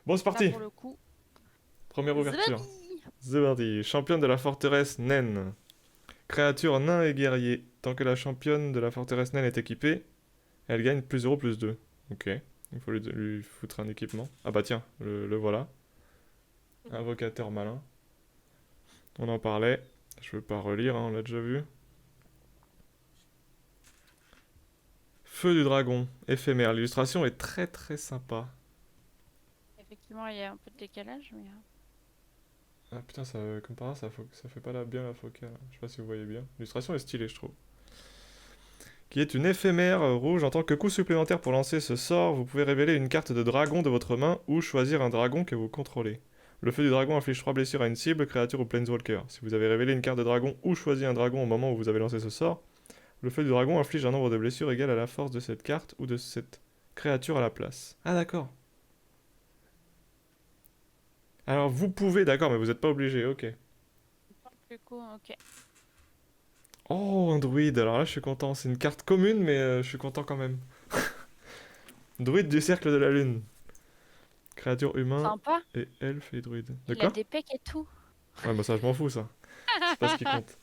Bon, c'est Là, parti. pour le coup. Première ouverture. Zlabi. C'est parti. Championne de la forteresse naine. Créature nain et guerrier. Tant que la championne de la forteresse naine est équipée, elle gagne plus 0 plus 2. Ok. Il faut lui foutre un équipement. Ah bah tiens, le voilà. Invocateur malin. On en parlait. Je veux pas relire, hein, on l'a déjà vu. Feu du dragon, éphémère. L'illustration est très très sympa. Effectivement, il y a un peu de décalage, mais... Ah putain, ça, comme par hasard, ça fait pas bien la focale. Je sais pas si vous voyez bien. L'illustration est stylée, je trouve. Qui est une éphémère rouge. En tant que coup supplémentaire pour lancer ce sort, vous pouvez révéler une carte de dragon de votre main ou choisir un dragon que vous contrôlez. Le feu du dragon inflige 3 blessures à une cible, créature ou planeswalker. Si vous avez révélé une carte de dragon ou choisi un dragon au moment où vous avez lancé ce sort, le feu du dragon inflige un nombre de blessures égal à la force de cette carte ou de cette créature à la place. Ah d'accord. Alors vous pouvez, d'accord, mais vous n'êtes pas obligé, ok. Du coup, ok. Oh, un druide, alors là je suis content. C'est une carte commune, mais je suis content quand même. Druide du cercle de la lune. Créature humain Sympa. et elfe et druide. De Il a quoi? des pecs et tout. Ouais, bah ça je m'en fous ça. C'est pas ce qui compte.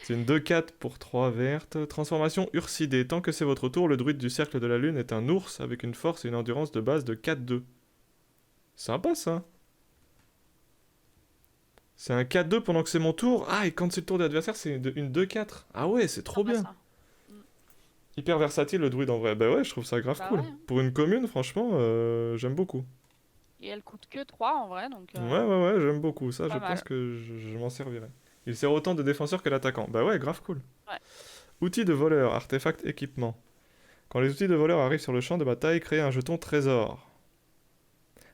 C'est une 2/4 pour 3 vertes. Transformation Ursidée. Tant que c'est votre tour, le druide du cercle de la lune est un ours avec une force et une endurance de base de 4-2. Sympa ça. C'est un 4-2 pendant que c'est mon tour. Ah, et quand c'est le tour de l'adversaire, c'est une 2/4. Ah ouais, c'est trop Sympa bien. ça. Mm. Hyper versatile le druide en vrai. Bah ouais, je trouve ça grave Bah cool. ouais, hein. Pour une commune, franchement, j'aime beaucoup. Et elle coûte que 3 en vrai, donc Ouais, ouais, ouais, j'aime beaucoup. Ça, je pas pense mal. que je m'en servirai. Il sert autant de défenseur que d'attaquant. Bah ouais, grave cool. Ouais. Outils de voleur, artefact, équipement. Quand les outils de voleur arrivent sur le champ de bataille, créez un jeton trésor.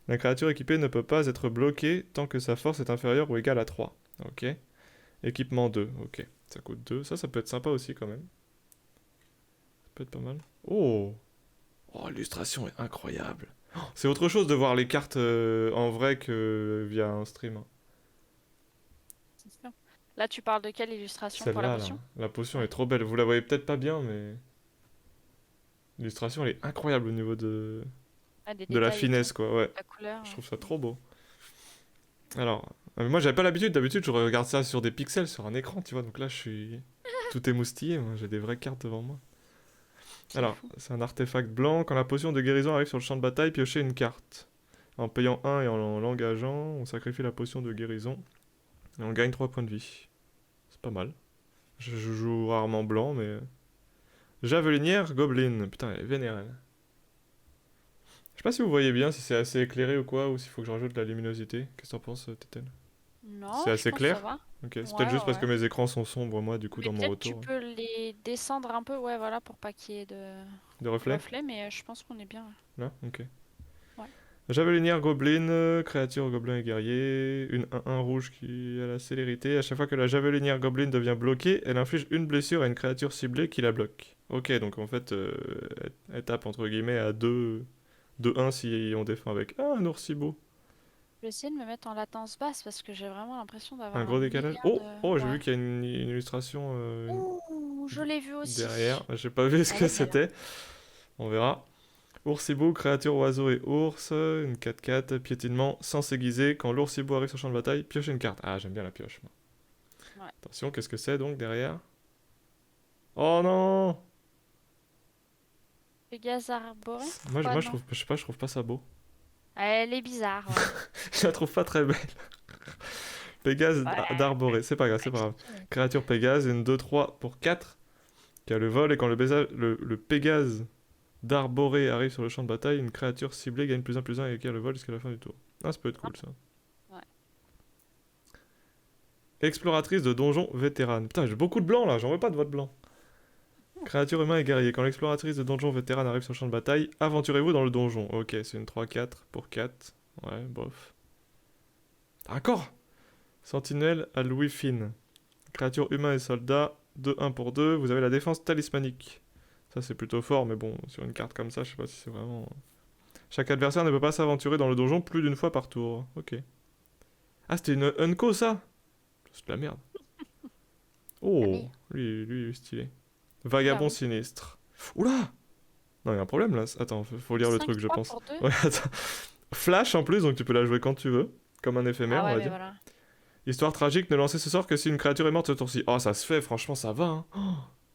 La créature équipée ne peut pas être bloquée tant que sa force est inférieure ou égale à 3. Ok. Équipement 2, ok. Ça coûte 2. Ça peut être sympa aussi quand même. Ça peut être pas mal. Oh! Oh, l'illustration est incroyable. Oh, c'est autre chose de voir les cartes en vrai que via un stream, hein. C'est sûr. Là, tu parles de quelle illustration pour la Celle-là, là, potion? la potion est Ouais. trop belle. Vous la voyez peut-être pas bien, mais l'illustration elle est incroyable au niveau Ah, des de la détails et tout. finesse, quoi. Ouais, La couleur. je trouve ça trop beau. Alors, moi j'avais pas l'habitude. D'habitude, je regarde ça sur des pixels, sur un écran, tu vois. Donc là, je suis tout émoustillé. Moi, j'ai des vraies cartes devant moi. C'est Alors, fou. c'est un artefact blanc. Quand la potion de guérison arrive sur le champ de bataille, piochez une carte. En payant 1 et en l'engageant, on sacrifie la potion de guérison et on gagne 3 points de vie. C'est pas mal. Je joue rarement blanc, mais Javelinière Goblin. Putain, elle est vénère, elle. Je sais pas si vous voyez bien, si c'est assez éclairé ou quoi, ou s'il faut que je rajoute de la luminosité. Qu'est-ce que t'en penses, Tétel? Non, C'est je assez pense que ça clair? va. Ok, c'est peut-être Ouais, juste ouais, parce que ouais. mes écrans sont sombres, moi, du coup, Mais dans mon peut-être tu retour. peux les descendre un peu, ouais, voilà, pour pas qu'il y ait De de reflet? reflets, mais je pense qu'on est bien. Là? Ok. Ouais. Javelinière Goblin, créature gobelin et guerrier. Une 1-1 rouge qui a la célérité. À chaque fois que la Javelinière Goblin devient bloquée, elle inflige une blessure à une créature ciblée qui la bloque. Ok, donc en fait, elle tape entre guillemets à 2-1 si on défend avec. Ah, un oursibo. Je vais essayer de me mettre en latence basse parce que j'ai vraiment l'impression Un d'avoir un gros décalage. milliard Oh, oh, de... j'ai vu Ouais. qu'il y a une illustration Ouh, je l'ai vu derrière. aussi. J'ai pas vu ce Elle que est belle, hein. c'était. On verra. Oursibou, créature oiseau et ours, une 4/4, piétinement sans aiguisé. Quand l'oursibou arrive sur le champ de bataille, piochez une carte. Ah, j'aime bien la pioche, moi. Ouais. Attention, qu'est-ce que c'est donc derrière? Oh non! Pégase arboré? Moi Quoi, je non? trouve, je sais pas, je trouve pas ça beau. Elle est bizarre, ouais. Je la trouve pas très belle. Pégase Ouais, d'arboré, c'est pas grave, c'est pas grave. compliqué, mais... Créature Pégase, une 2/3 pour 4, qui a le vol, et quand le Pégase d'arboré arrive sur le champ de bataille, une créature ciblée gagne +1/+1 et qui a le vol jusqu'à la fin du tour. Ah, ça peut être Ah, cool ça. ouais. Exploratrice de donjon vétérane. Putain, j'ai beaucoup de blanc là, j'en veux pas de votre blanc. Créature humain et guerrier. Quand l'exploratrice de donjon vétérane arrive sur le champ de bataille, aventurez-vous dans le donjon. Ok, c'est une 3/4 pour 4. Ouais, bof. Encore! Sentinelle à Louis Fine. Créature humain et soldat, 2-1 pour 2. Vous avez la défense talismanique. Ça c'est plutôt fort, mais bon, sur une carte comme ça, je sais pas si c'est vraiment... Chaque adversaire ne peut pas s'aventurer dans le donjon plus d'une fois par tour. Ok. Ah, c'était une Unco ça? C'est de la merde. Oh, Allez, lui, il est stylé. oula, Vagabond oui. sinistre. Oula! Non, il y a un problème là. Attends, faut lire le truc, je 5-3 pense. pour 2. Ouais, attends. Flash en plus, donc tu peux la jouer quand tu veux. Comme un éphémère, Ah on ouais, va mais dire. voilà. Histoire tragique, ne lancer ce sort que si une créature est morte ce tour-ci. Oh, ça se fait, franchement, ça va. Hein.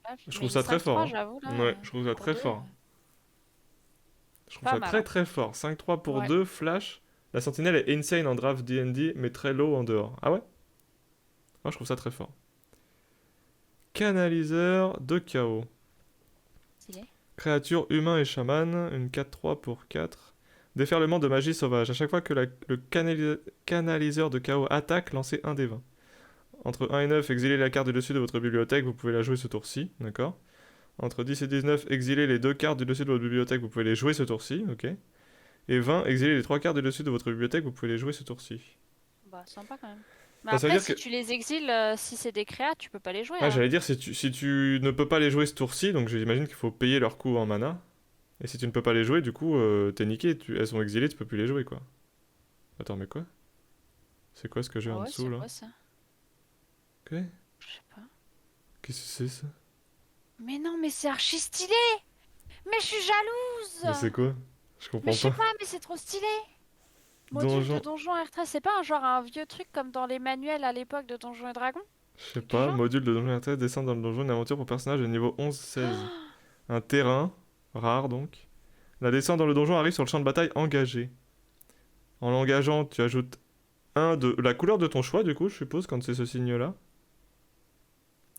Ouais, Je trouve mais ça très fort. 5-3, Hein. j'avoue, là, Ouais, je trouve ça pour très 2, fort. Je trouve pas ça mal. très Hein. très fort. 5-3 pour Ouais. 2, Flash. La sentinelle est insane en draft D&D, mais très low en dehors. Ah ouais? Moi, je trouve ça très fort. Canaliseur de chaos. Stylé. Créature humain et chaman, une 4-3 pour 4. Déferlement de magie sauvage. À chaque fois que le canaliseur de chaos attaque, lancez un des 20. Entre 1 et 9, exilez la carte du dessus de votre bibliothèque, vous pouvez la jouer ce tour-ci, d'accord. Entre 10 et 19, exilez les 2 cartes du dessus de votre bibliothèque, vous pouvez les jouer ce tour-ci, ok. Et 20, exilez les 3 cartes du dessus de votre bibliothèque, vous pouvez les jouer ce tour-ci. Bah, sympa quand même. Mais Enfin, ça veut après, dire si que... tu les exiles, si c'est des créas, tu peux pas les jouer Ah, alors. j'allais dire, si tu ne peux pas les jouer ce tour-ci, donc j'imagine qu'il faut payer leur coût en mana. Et si tu ne peux pas les jouer, du coup, t'es niqué, elles sont exilées, tu peux plus les jouer, quoi. Attends, mais quoi? C'est quoi ce que j'ai Ah en ouais, dessous, c'est là? quoi ça? Ok. Je sais pas. Qu'est-ce que c'est, ça? Mais non, mais c'est archi stylé! Mais je suis Mais c'est jalouse! quoi? Je Mais comprends je sais pas. pas, mais c'est trop stylé! Module de Donjon... donjon R13, c'est pas un genre un vieux truc comme dans les manuels à l'époque de Donjons et Dragons? Je sais Truc du pas, genre? module de Donjon RTS, descendre dans le donjon, une aventure pour personnages de niveau 11-16. Un terrain, rare donc. La descente dans le donjon arrive sur le champ de bataille engagé. En l'engageant, tu ajoutes un de la couleur de ton choix, du coup, je suppose, quand c'est ce signe-là.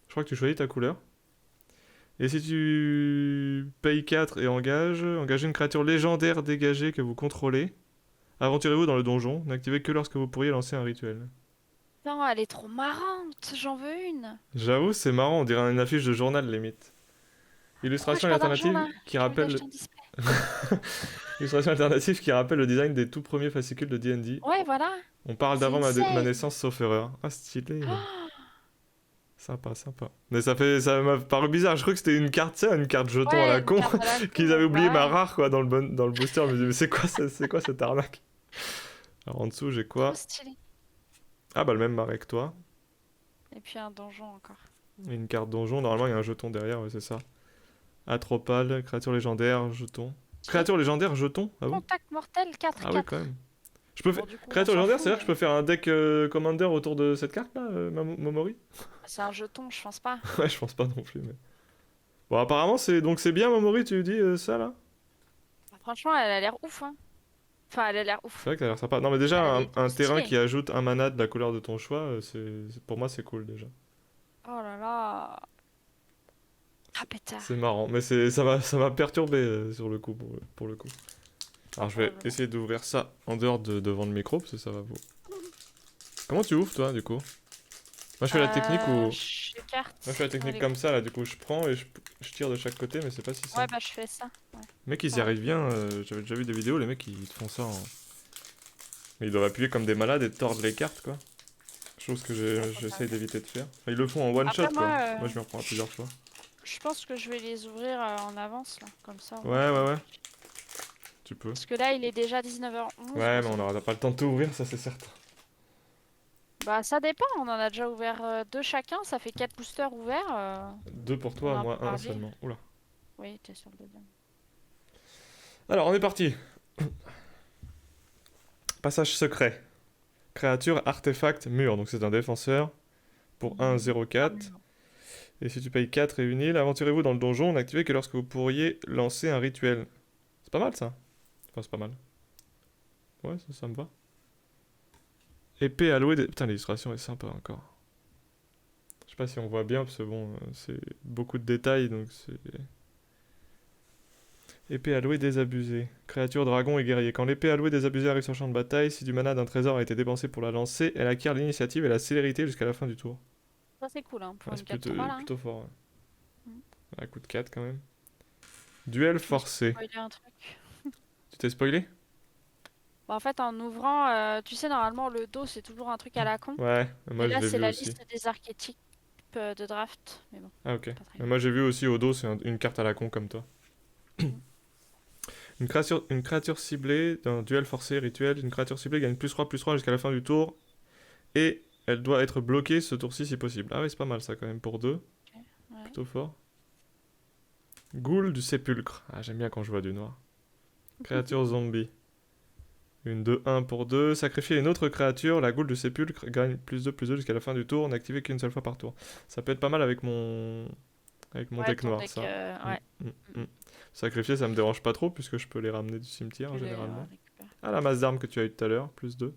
Je crois que tu choisis ta couleur. Et si tu payes 4 et engagez une créature légendaire dégagée que vous contrôlez. Aventurez-vous dans le donjon, n'activez que lorsque vous pourriez lancer un rituel. Non, elle est trop marrante! J'en veux une! J'avoue, c'est marrant, on dirait une affiche de journal limite. Pourquoi Illustration j'ai pas d'argent alternative là? qui J'ai envie rappelle d'acheter un display. Illustration alternative qui rappelle le design des tout premiers fascicules de D&D. Ouais, voilà! On parle C'est d'avant ma insane! naissance sauf erreur. Ah, stylé. Oh, Sympa, sympa. Mais ça m'a paru bizarre. Je crois que c'était une carte, tu sais, une carte jeton à ouais, la une con. carte à la Qu'ils avaient con, oublié ma bah ouais. rare, quoi, dans le booster. Je me dis, mais c'est quoi cette arnaque? Alors en dessous, j'ai Trop quoi? stylé. Ah, bah le même marais que toi. Et puis un donjon encore. Et une carte donjon. Normalement, il y a un jeton derrière, ouais, c'est ça. Atropal, créature légendaire, jeton. Stylé. Créature légendaire, jeton? Ah bon? Contact mortel Ah oui, 4-4. quand même. Je peux Bon, faire... du coup, on Créature s'en légendaire, fout, c'est-à-dire que je peux mais faire un deck commander autour de cette carte-là, Momori? c'est un jeton, je pense pas. Ouais, je pense pas non plus, mais... Bon, apparemment, c'est bien, Momori, tu dis ça, là? Franchement, elle a l'air ouf, hein. Enfin, elle a l'air C'est ouf. vrai que ça a l'air sympa. Non, mais déjà, Elle est trop un terrain stylée. qui ajoute un mana de la couleur de ton choix, pour moi, c'est cool, déjà. Oh là là. Ah, C'est pétard. marrant, mais ça m'a perturbé sur le coup, pour le coup. Alors, je Oh vais là là. essayer d'ouvrir ça en dehors devant le micro, parce que ça va vous... Comment tu ouvres, toi, du coup? Moi, je fais la technique où... J'écarte. Moi, je fais la technique Allez. comme ça, là, du coup, je prends et je tire de chaque côté, mais c'est pas si Ouais, simple. bah, je fais ça. Ouais. Les mecs, ils y Pareil. arrivent bien, j'avais déjà vu des vidéos, les mecs, ils te font ça en... Mais ils doivent appuyer comme des malades et tordre les cartes, quoi. Chose que Ouais, faut faire j'essaye gaffe. d'éviter de faire. Enfin, ils le font en one shot, Après, quoi. moi, Moi, je me reprends à plusieurs fois. je pense que je vais les ouvrir en avance, là. Comme ça, au moins, Ouais, ouais, ouais. Tu peux. Parce que là, il est déjà 19h11. Ouais, Bon, mais on ça va. n'aura pas le temps de tout ouvrir, ça c'est certain. Bah, ça dépend. On en a déjà ouvert deux chacun. Ça fait 4 boosters ouverts. Deux pour On toi, en peut moi un parler. seulement. Oula. Oui, t'es sur le deuxième. Alors, on est parti. Passage secret. Créature, artefact, mur. Donc c'est un défenseur. Pour 1, 0, 4. Et si tu payes 4 et une île, aventurez-vous dans le donjon, n'activez que lorsque vous pourriez lancer un rituel. C'est pas mal ça. Enfin, c'est pas mal. Ouais, ça me va. Épée allouée des... Putain, l'illustration est sympa encore. Je sais pas si on voit bien, parce que bon, c'est beaucoup de détails, donc c'est... Épée allouée désabusée. Créature, dragon et guerrier. Quand l'épée allouée désabusée arrive sur le champ de bataille, si du mana d'un trésor a été dépensé pour la lancer, elle acquiert l'initiative et la célérité jusqu'à la fin du tour. Ça, c'est cool, hein, pour Ouais, une c'est plutôt, 4-3, là. plutôt fort, ouais. Mm. À coup de 4 quand même. Duel Je me suis forcé. spoilé un truc. Tu t'es spoilé? Bah, en fait, en ouvrant, tu sais, normalement, le dos, c'est toujours un truc à la con. Ouais, Et moi je là, l'ai c'est vu la aussi. liste des archétypes de draft. Mais bon, Ah ok. pas très Mais grave. moi j'ai vu aussi au dos, c'est une carte à la con comme toi. Mm. Une créature ciblée d'un duel forcé rituel, une créature ciblée gagne plus 3 jusqu'à la fin du tour. Et elle doit être bloquée ce tour-ci si possible. Ah ouais, c'est pas mal ça quand même pour 2. Ok, ouais. Plutôt fort. Ghoul du sépulcre. Ah, j'aime bien quand je vois du noir. Créature zombie. Une 2-1 pour 2. Sacrifier une autre créature. La goule du sépulcre gagne +2/+2 jusqu'à la fin du tour. N'activez qu'une seule fois par tour. Ça peut être pas mal avec mon Ouais, deck ton noir, deck, ça. Mm, ouais. mm, mm. Sacrifier, ça me dérange pas trop puisque je peux les ramener du cimetière Tu les généralement. récupères. Ah, la masse d'armes que tu as eu tout à l'heure, +2.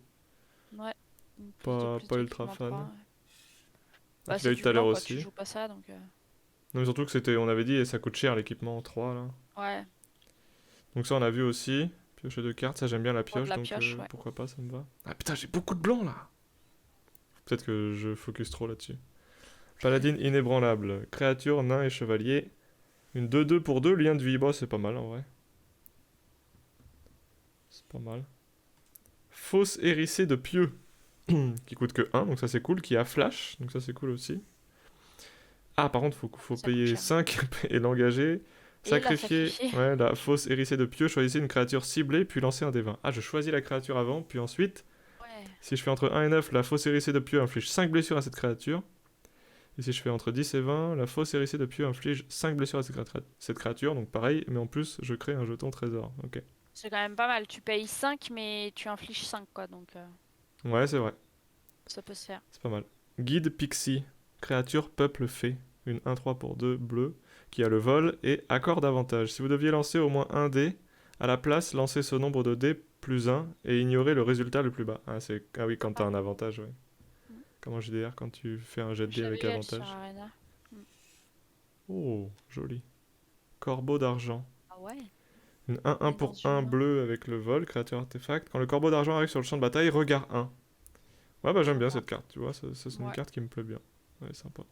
Ouais. Donc, plus Pas 2, ultra équipement fan. 3. Ouais. Ah, Bah, tu l'as c'est eu du tout à l'heure blanc, quoi. Tu aussi. joues pas ça, donc... Non, mais surtout que c'était, on avait dit, et ça coûte cher l'équipement en 3 là. Ouais. Donc ça, on a vu aussi. Piocher 2 cartes, ça j'aime bien la Pour de pioche, la donc pioche, ouais. pourquoi pas, ça me va. Ah putain, j'ai beaucoup de blanc là. Peut-être que je focus trop là-dessus. Paladine inébranlable. Créature, nain et chevalier. Une 2-2 pour 2, lien de vie. Bon, c'est pas mal en vrai. C'est pas mal. Fausse hérissée de pieux. Qui coûte que 1, donc ça c'est cool. Qui a flash, donc ça c'est cool aussi. Ah, par contre, faut Ça coûte payer cher. 5 et l'engager. Et la Sacrifier, sacrifier. ouais, la fausse hérissée de pieux. Choisissez une créature ciblée, puis lancez un des 20. Ah, je choisis la créature avant, puis ensuite, Ouais. si je fais entre 1 et 9, la fausse hérissée de pieux inflige 5 blessures à cette créature. Et si je fais entre 10 et 20, la fausse hérissée de pieux inflige 5 blessures à cette créature. Donc pareil, mais en plus, je crée un jeton trésor. Ok. C'est quand même pas mal. Tu payes 5, mais tu infliges 5, quoi. Donc, Ouais, c'est vrai. ça peut se faire. C'est pas mal. Guide Pixie. Créature peuple fée. Une 1-3 pour 2 bleu. Qui a le vol et accord d'avantage. Si vous deviez lancer au moins un dé, à la place, lancez ce nombre de dés plus 1 et ignorez le résultat le plus bas. Ah oui, quand t'as Ah. un avantage, ouais. Mm. Comment JDR quand tu fais un jet de Je dés l'avais avec eu elle sur avantage. Arena. Oh, joli. Corbeau d'argent. Ah ouais. Une On 1-1 est dans pour une 1 bleu avec le vol, créature artefact. Quand le corbeau d'argent arrive sur le champ de bataille, regard 1. Ouais, bah j'aime bien cette carte, tu vois, c'est une Ouais. carte qui me plaît bien. Ouais, sympa.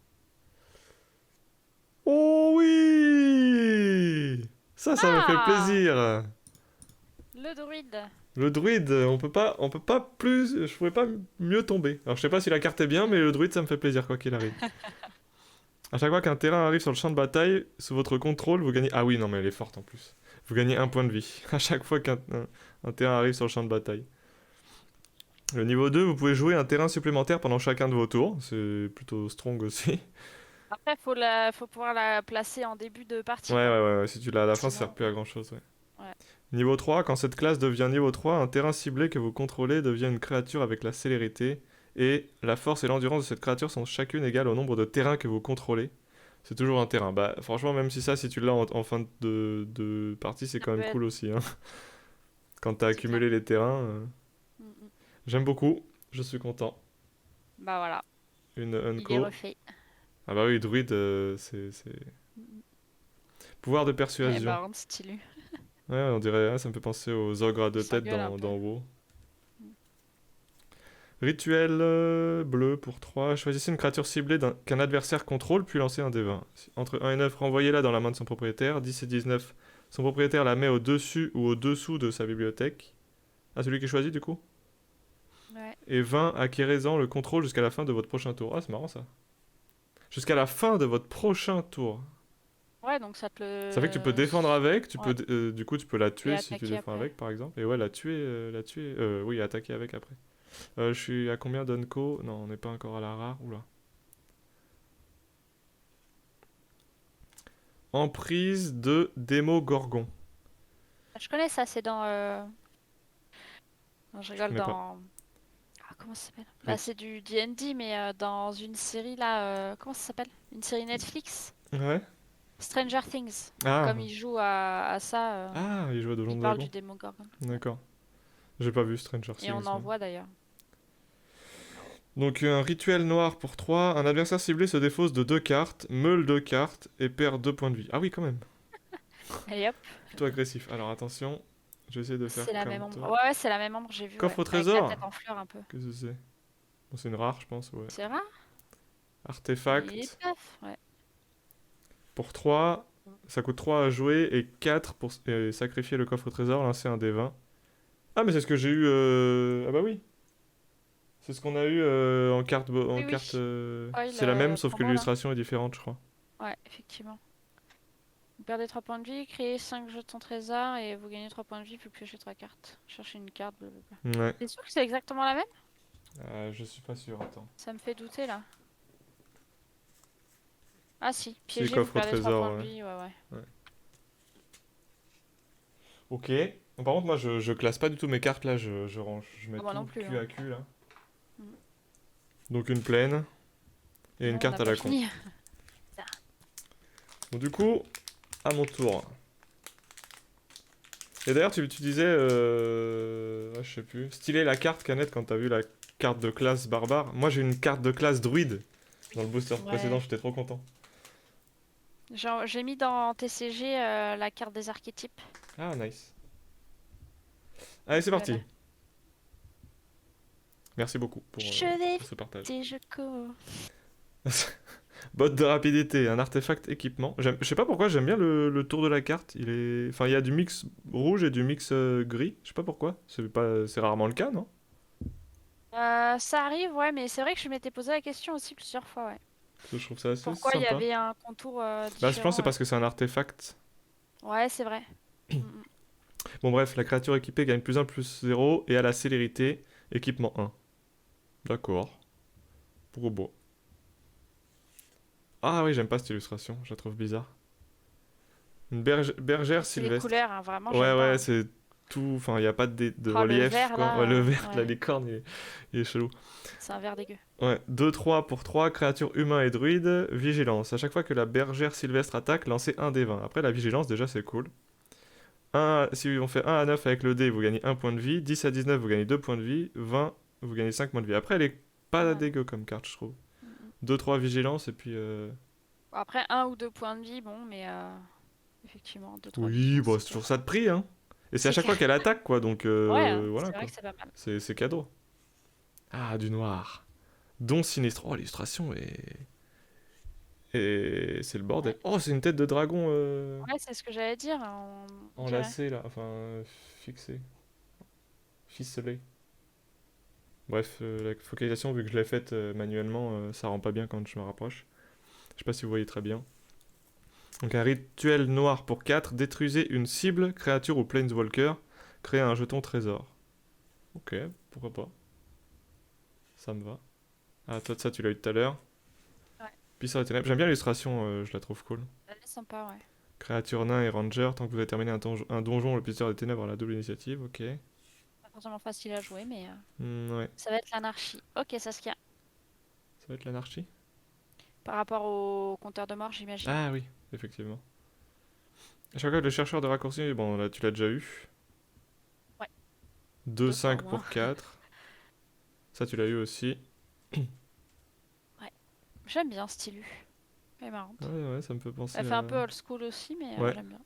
Oh oui! Ça me fait Ah! plaisir! Le druide. Le druide, on peut pas plus, je pouvais pas mieux tomber. Alors je sais pas si la carte est bien, mais le druide ça me fait plaisir quoi qu'il arrive. À chaque fois qu'un terrain arrive sur le champ de bataille, sous votre contrôle, vous gagnez... Ah oui, non mais elle est forte en plus. Vous gagnez 1 point de vie. À chaque fois qu'un terrain arrive sur le champ de bataille. Le niveau 2, vous pouvez jouer un terrain supplémentaire pendant chacun de vos tours. C'est plutôt strong aussi. Après, faut pouvoir la placer en début de partie, quoi. Ouais. Si tu l'as à la fin, ça sert Sinon, plus à grand chose, ouais. ouais. Niveau 3, quand cette classe devient niveau 3, un terrain ciblé que vous contrôlez devient une créature avec la célérité. Et la force et l'endurance de cette créature sont chacune égales au nombre de terrains que vous contrôlez. C'est toujours un terrain. Bah, franchement, même si si tu l'as en fin de partie, c'est Ça quand peut même être- cool aussi, hein. Quand t'as C'est clair. accumulé les terrains. Mm, mm. J'aime beaucoup, je suis content. Bah voilà, Une il est Unco. refait. Ah bah oui, druide, c'est... Pouvoir de Eh persuasion. bah, on stylé. Ouais, on dirait, ça me fait penser aux ogres à Il deux têtes s'engueule un peu. dans WoW. Rituel bleu pour 3. Choisissez une créature ciblée qu'un adversaire contrôle, puis lancez un des 20. Entre 1 et 9, renvoyez-la dans la main de son propriétaire. 10 et 19, son propriétaire la met au-dessus ou au-dessous de sa bibliothèque. Ah, celui qui choisit du coup. Ouais. Et 20, acquérez-en le contrôle jusqu'à la fin de votre prochain tour. Ah, c'est marrant ça. Jusqu'à la fin de votre prochain tour. Ouais, donc ça te le... Ça fait que tu peux défendre avec, Ouais. du coup tu peux la Et tuer si tu attaquer défends après. avec par exemple. Et ouais, oui, attaquer avec après. Je suis à combien d'Unco? Non, on n'est pas encore à la rare. Oula. Emprise de Démogorgon. Je connais ça, c'est dans... Non, je Je rigole, connais pas. dans... Ah, comment ça s'appelle? Bah, c'est du D&D, mais dans une série, là... Comment ça s'appelle? Une série Netflix? Ouais. Stranger Things. Ah. Comme ils jouent à ça, Ah, il joue à Donjon ils parlent Dragon. du Démogorgon. D'accord. J'ai pas vu Stranger Et on Things, en moi. voit d'ailleurs. Donc un rituel noir pour 3. Un adversaire ciblé se défausse de 2 cartes, meule 2 cartes et perd 2 points de vie. Ah oui, quand même. Allez hop, Plutôt agressif. Alors attention, je vais essayer de faire c'est la comme même ombre. toi. Ouais, c'est la même ombre, j'ai vu, ouais. Coffre au Avec la trésor. tête en fleurs un peu. Qu'est-ce que c'est? Bon, c'est une rare, je pense, ouais. C'est rare? Il est Artefact. paf, ouais. Pour 3, ça coûte 3 à jouer et 4 pour sacrifier le coffre au trésor, lancer un des 20. Ah, mais c'est ce que j'ai eu. Ah, bah oui. C'est ce qu'on a eu en carte. Oui, oui. Ouais, C'est la même, sauf que pendant là. l'illustration est différente, je crois. Ouais, effectivement. Vous perdez 3 points de vie, créez 5 jetons trésor et vous gagnez 3 points de vie, puis piochez 3 cartes. Cherchez une carte, blablabla. Ouais. T'es sûr que c'est exactement la même? Je suis pas sûr, attends. Ça me fait douter là. Ah si, Si, piégez, vous coffre au perdez 3 trésor, points de ouais. vie, ouais. Ok. Bon, par contre, moi, je classe pas du tout mes cartes là, je range. Je mets Ah, moi non tout plus, cul hein. à cul là. Mm. Donc une plaine et une Non, on carte n'a à pas la con. fini. Ça. Bon, du coup, à mon tour. Et d'ailleurs, tu disais, ouais, je sais plus, stylé la carte Canette quand t'as vu la carte de classe barbare. Moi, j'ai une carte de classe druide dans le booster précédent, Ouais. j'étais trop content. Genre, j'ai mis dans TCG la carte des archétypes. Ah, nice. Allez, Donc c'est voilà. parti. Merci beaucoup Je vais pour ce partage. et je cours. Botte de rapidité, un artefact équipement. Je sais pas pourquoi j'aime bien le tour de la carte. Il est, enfin, il y a du mix rouge et du mix gris. Je sais pas pourquoi. C'est rarement le cas, non? Ça arrive, ouais, mais c'est vrai que je m'étais posé la question aussi plusieurs fois, ouais. Je trouve ça assez Pourquoi il y sympa. avait un contour Bah, je pense que différent, c'est ouais. parce que c'est un artefact. Ouais, c'est vrai. Mm, mm. Bon, bref, la créature équipée gagne plus 1 plus 0 et a la célérité, équipement 1. D'accord. Pour beau. Ah oui, j'aime pas cette illustration, je la trouve bizarre. Une bergère C'est les sylvestre. couleurs, hein, vraiment, Ouais, j'aime pas, ouais, hein. c'est tout. Enfin, il n'y a pas de Oh, le relief, vert quoi. Ouais, le là, vert, la ouais, licorne, il est chelou. c'est un vert dégueu. Ouais, 2-3 pour 3 créatures humains et druides, vigilance. À chaque fois que la bergère sylvestre attaque, lancez un des 20. Après, la vigilance, déjà, c'est cool. Si on fait 1 à 9 avec le dé, vous gagnez 1 point de vie. 10 à 19, vous gagnez 2 points de vie. 20, vous gagnez 5 points de vie. Après, elle est Pas pas mal. dégueu comme carte, je trouve. Mm, mm. 2-3 vigilance, et puis... Bon, après, un ou deux points de vie, bon, mais effectivement, deux, trois Oui, vigilances, bon, c'est c'est pas toujours mal. ça de prix, hein. Et c'est à C'est chaque fois clair. qu'elle attaque, quoi, donc Ouais, hein, voilà, c'est vrai quoi. que c'est pas mal. C'est cadeau. Ah, du noir. Don sinistre. Oh, l'illustration est... Et c'est le Ouais, bordel. Oh, c'est une tête de dragon ouais, c'est ce que j'allais dire, on dirait. enlacée, là. Enfin, fixée. Ficelée. Bref, la focalisation, vu que je l'ai faite manuellement, ça rend pas bien quand je me rapproche. Je sais pas si vous voyez très bien. Donc un rituel noir pour 4. Détruisez une cible, créature ou planeswalker. Créez un jeton trésor. Ok, pourquoi pas. Ça me va. Ah, toi, ça, tu l'as eu tout à l'heure. Ouais, Pisseur des ténèbres. J'aime bien l'illustration, je la trouve cool. elle est sympa, ouais. Créature nain et ranger. Tant que vous avez terminé un donjon, le pisseur des ténèbres a la double initiative. Ok. Pas forcément facile à jouer, mais Ouais. ça va être l'anarchie. Ok, Saskia. Ça va être l'anarchie. Par rapport au compteur de mort, j'imagine. Ah oui, effectivement. À chaque fois, le chercheur de raccourci, bon, là, tu l'as déjà eu. Ouais, Deux deux fois au cinq moins. pour 4. Ça, tu l'as eu aussi. Ouais, j'aime bien Stylu. Elle est Ouais, marrante. ouais, ça me fait penser Elle fait un à... peu old school aussi, mais Ouais, j'aime bien.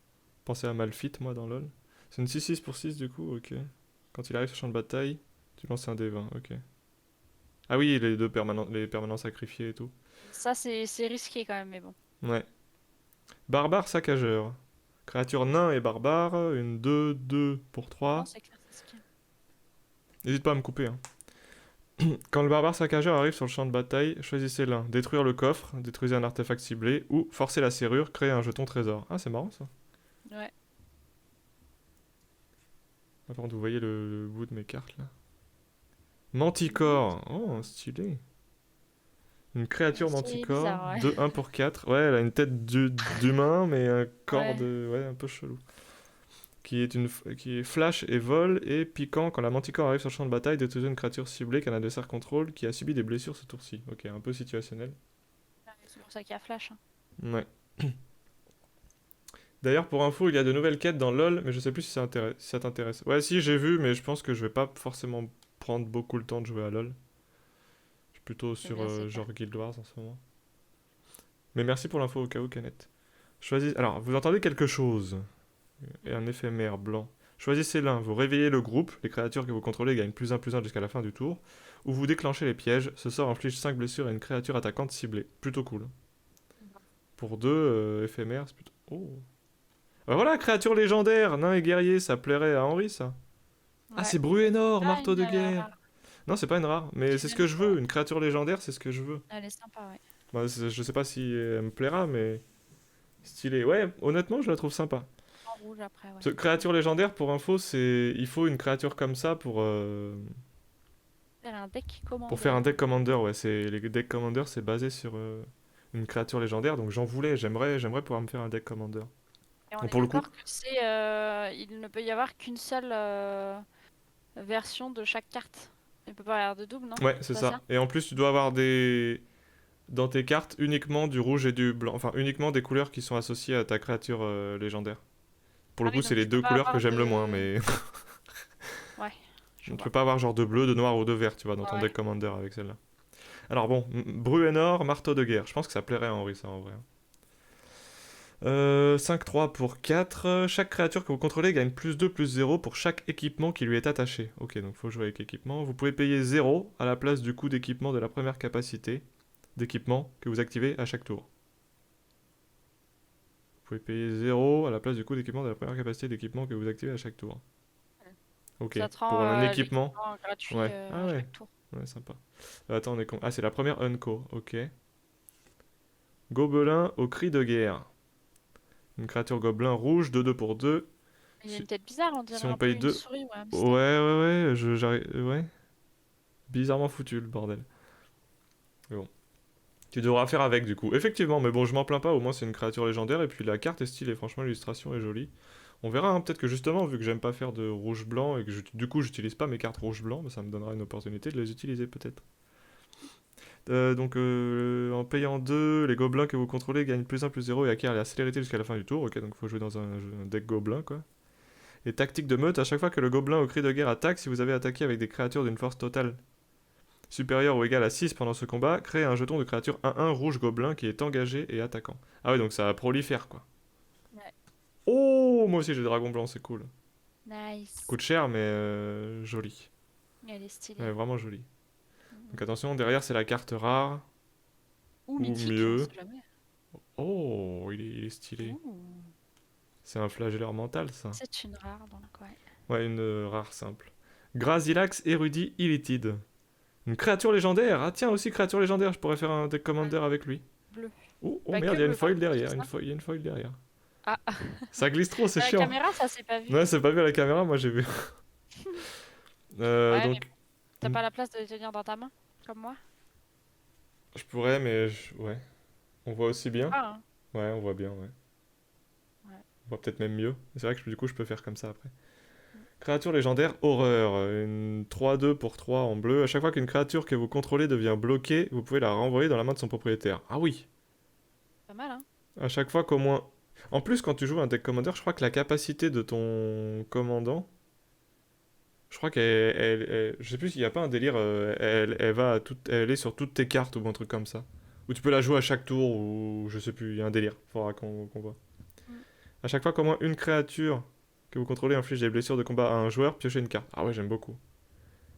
penser à Malphite, moi, dans LoL. C'est une 6-6 pour 6, du coup, ok. Quand il arrive sur le champ de bataille, tu lances un D20, ok. Ah oui, les permanents sacrifiés et tout. Ça, c'est risqué quand même, mais bon. Ouais. Barbare saccageur. Créature nain et barbare, une 2-2 pour Non, 3. c'est clair, Saskia. N'hésite pas à me couper, hein. Quand le barbare saccageur arrive sur le champ de bataille, choisissez l'un. Détruire le coffre, détruisez un artefact ciblé, ou forcer la serrure, créer un jeton trésor. Ah, c'est marrant ça. Ouais. Ah, par contre, vous voyez le bout de mes cartes là. Non, Manticore. Oh, stylé. Une créature c'est manticore, bizarre, ouais. 2-1 pour 4. Ouais, elle a une tête d'humain, mais un corps Ouais. de... Ouais, un peu chelou. Qui est flash et vol, et piquant. Quand la manticore arrive sur le champ de bataille, détruisez une créature ciblée qu'un adversaire contrôle qui a subi des blessures ce tour-ci. Ok, un peu situationnel. C'est pour ça qu'il y a Flash, hein. Ouais. D'ailleurs, pour info, il y a de nouvelles quêtes dans LoL, mais je sais plus si ça t'intéresse. Ouais, si, j'ai vu, mais je pense que je vais pas forcément prendre beaucoup le temps de jouer à LoL. Je suis plutôt C'est sur bien, c'est clair. genre Guild Wars en ce moment. Mais merci pour l'info au cas où, Canet. Alors, vous entendez quelque chose et un éphémère blanc. Choisissez l'un, vous réveillez le groupe, les créatures que vous contrôlez gagnent plus un jusqu'à la fin du tour, ou vous déclenchez les pièges, ce sort inflige 5 blessures à une créature attaquante ciblée. Plutôt cool. Pour deux éphémères, c'est plutôt... Oh. Bah voilà, créature légendaire, nain et guerrier, ça plairait à Henri, ça. Ah, Ouais. c'est Bruenor, Ah, marteau une de guerre. rare. Non, c'est pas une rare, mais c'est ce que je veux, une créature légendaire, c'est ce que je veux. Elle est sympa, ouais. Bah, je sais pas si elle me plaira, mais stylé. Ouais, honnêtement, je la trouve sympa. En rouge après, ouais. Parce que créature légendaire, pour info, c'est il faut une créature comme ça Faire un deck pour faire commander. un deck commander. Ouais, les decks commander, c'est basé sur une créature légendaire, donc j'en voulais. J'aimerais pouvoir me faire un deck commander. Et on Donc est pour le coup, d'accord que il ne peut y avoir qu'une seule version de chaque carte. Il peut pas y avoir de double, non? ouais, C'est c'est pas ça? ça. Et en plus, tu dois avoir des dans tes cartes uniquement du rouge et du blanc. Enfin, uniquement des couleurs qui sont associées à ta créature légendaire. Pour le Ah coup, oui, c'est donc les tu peux deux pas couleurs que avoir j'aime le moins, de... mais Ouais, je tu peux vois. pas avoir genre de bleu, de noir ou de vert, tu vois, dans ton Ouais. deck commander avec celle-là. Alors bon, Bruenor, marteau de guerre. Je pense que ça plairait à Henri, ça, en vrai. 5-3 pour 4. Chaque créature que vous contrôlez gagne +2/+0 pour chaque équipement qui lui est attaché. Ok, donc faut jouer avec équipement. Vous pouvez payer 0 à la place du coût d'équipement de la première capacité d'équipement que vous activez à chaque tour. Vous pouvez payer 0 à la place du coût d'équipement de la première capacité d'équipement que vous activez à chaque tour. Ok, Ça te pour rend un équipement. l'équipement gratuit Ouais, ah à ouais, chaque tour. ouais, sympa. Attends, on est con. Ah, c'est la première Unco, ok. Gobelin au cri de guerre. Une créature gobelin rouge, 2-2 pour 2. Il a une tête bizarre, on Si dirait on un peu paye une 2. souris ou un Ouais, hamster. ouais, ouais, j'arrive. Ouais. Bizarrement foutu le bordel. Mais bon. Tu devras faire avec du coup. Effectivement, mais bon, je m'en plains pas, au moins c'est une créature légendaire et puis la carte est stylée, franchement l'illustration est jolie. On verra, hein, peut-être que justement, vu que j'aime pas faire de rouge-blanc et que du coup j'utilise pas mes cartes rouge-blanc, bah, ça me donnera une opportunité de les utiliser peut-être. En payant 2, les gobelins que vous contrôlez gagnent +1/+0 et acquièrent la célérité jusqu'à la fin du tour. Ok, donc faut jouer dans un deck gobelin quoi. Et tactique de meute, à chaque fois que le gobelin au cri de guerre attaque, si vous avez attaqué avec des créatures d'une force totale supérieur ou égal à 6 pendant ce combat, crée un jeton de créature 1/1 rouge gobelin qui est engagé et attaquant. Ah ouais, donc ça prolifère quoi. Ouais. Oh, moi aussi j'ai dragon blanc, c'est cool. Nice. Coûte cher, mais joli. Elle est stylée. Ouais, vraiment joli. Mhm. Donc attention, derrière c'est la carte rare, Ou ou mythique, on mieux. sait jamais. Oh, il est stylé. Ouh. C'est un flagelleur mental ça. C'est une rare, donc ouais. Ouais, une rare simple. Grasilax érudit illitide. Une créature légendaire. Ah tiens, aussi créature légendaire, je pourrais faire un deck Ouais, commander avec lui. bleu. Oh, oh Pas que merde, il y a une bleu par foil contre, c'est derrière, ça? il y a une foil derrière. Ah, Ça glisse trop, c'est à la chiant. caméra, ça s'est pas vu. Ouais, c'est pas vu à la caméra, moi j'ai vu. Ouais, mais Donc, t'as pas la place de les tenir dans ta main, comme moi? je pourrais, mais ouais. On voit aussi bien. Ah, hein. Ouais, on voit bien, ouais. Ouais. On voit peut-être même mieux. C'est vrai que du coup, je peux faire comme ça après. Mm. Créature légendaire, horreur. Une 3-2 pour 3 en bleu. À chaque fois qu'une créature que vous contrôlez devient bloquée, vous pouvez la renvoyer dans la main de son propriétaire. Ah oui. Pas mal, hein? À chaque fois qu'au moins. En plus, quand tu joues un deck commander, je crois que la capacité de ton commandant. Je crois je sais plus s'il n'y a pas un délire. Elle va elle est sur toutes tes cartes ou un truc comme ça. Ou tu peux la jouer à chaque tour, ou je sais plus, il y a un délire. Faudra qu'on voit. Mm. À chaque fois qu'au moins une créature que vous contrôlez inflige des blessures de combat à un joueur, piochez une carte. Ah ouais, j'aime beaucoup.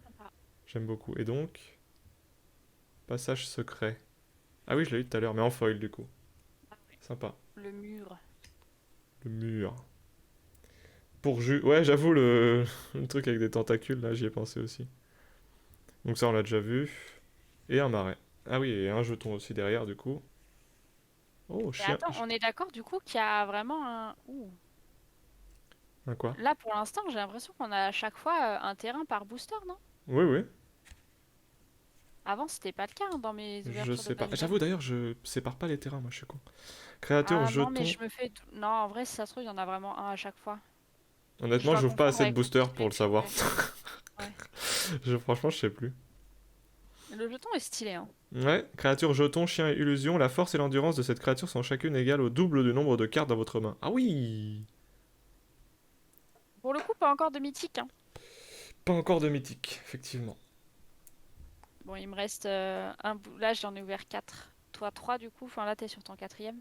Sympa. J'aime beaucoup. Et donc. Passage secret. Ah oui, je l'ai eu tout à l'heure, mais en foil du coup. Ah ouais. Sympa. Le mur. Le mur. Ouais, j'avoue, le truc avec des tentacules, là, j'y ai pensé aussi. Donc ça, on l'a déjà vu. Et un marais. Ah oui, et un jeton aussi derrière, du coup. Oh, Et chien. attends, on est d'accord du coup qu'il y a vraiment un... Ouh. Un quoi? Là, pour l'instant, j'ai l'impression qu'on a à chaque fois un terrain par booster, non? Oui, oui. Avant, c'était pas le cas hein, dans mes Je ouvertures de sais pas. Panini. J'avoue, d'ailleurs, je sépare pas les terrains, moi, je suis con. Créature, Ah non, mais jeton. je me fais... Non, en vrai, si ça se trouve, il y en a vraiment un à chaque fois. Je Honnêtement, dois j'ouvre pas confondre assez de avec mon boosters pour le deck, savoir. ouais. Ouais. Franchement, je sais plus. Le jeton est stylé, hein. Ouais, créature, jeton, chien et illusion. La force et l'endurance de cette créature sont chacune égales au double du nombre de cartes dans votre main. Ah oui! Pour le coup, pas encore de mythique, hein. Pas encore de mythique, effectivement. Bon, il me reste un bout. Là, j'en ai ouvert 4. Toi, 3 du coup. Enfin, là, t'es sur ton quatrième.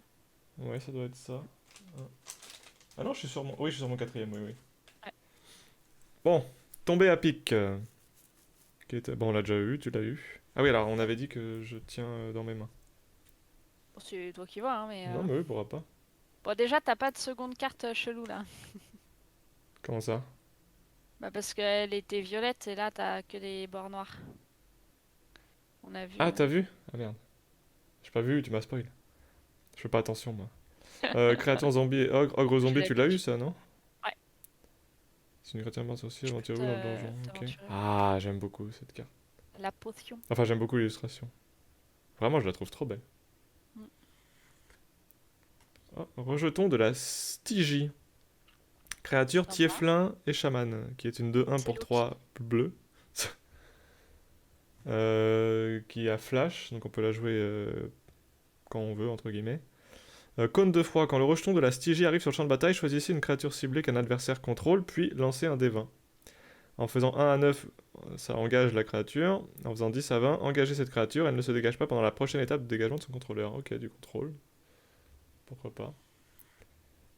Ouais, ça doit être ça. Ah non, je suis sur mon... Oui, je suis sur mon quatrième, oui, oui. Ouais. Bon, tombé à pic. Bon, on l'a déjà eu, tu l'as eu. Ah oui, alors on avait dit que je tiens dans mes mains. Bon, c'est toi qui vois, hein, mais... Non, mais oui, pourra pas. Bon, déjà, t'as pas de seconde carte chelou, là. Comment ça? Bah, parce qu'elle était violette, et là, t'as que des bords noirs. On a vu... Ah, t'as vu? Ah merde. J'ai pas vu, tu m'as spoil. Je fais pas attention, moi. Créature zombie et ogre. Ogre J'ai zombie, tu l'as eu, l'habitude. ça, non? Ouais, C'est une créature sorcière, je peux aventurez-vous dans le donjon. Ok. t'aventurer. Ah, j'aime beaucoup cette carte. La potion. Enfin, j'aime beaucoup l'illustration. Vraiment, je la trouve trop belle. Mm. Oh, rejetons de la Stygie. Créature Sympa. Tieflin et Chaman, qui est une 2-1 C'est pour Loki. 3 bleu. Qui a flash, donc on peut la jouer quand on veut, entre guillemets. Cône de froid, quand le rejeton de la Stygie arrive sur le champ de bataille, choisissez une créature ciblée qu'un adversaire contrôle, puis lancez un D20. En faisant 1 à 9, ça engage la créature. En faisant 10 à 20, engagez cette créature, elle ne se dégage pas pendant la prochaine étape de dégagement de son contrôleur. Ok, du contrôle. Pourquoi pas.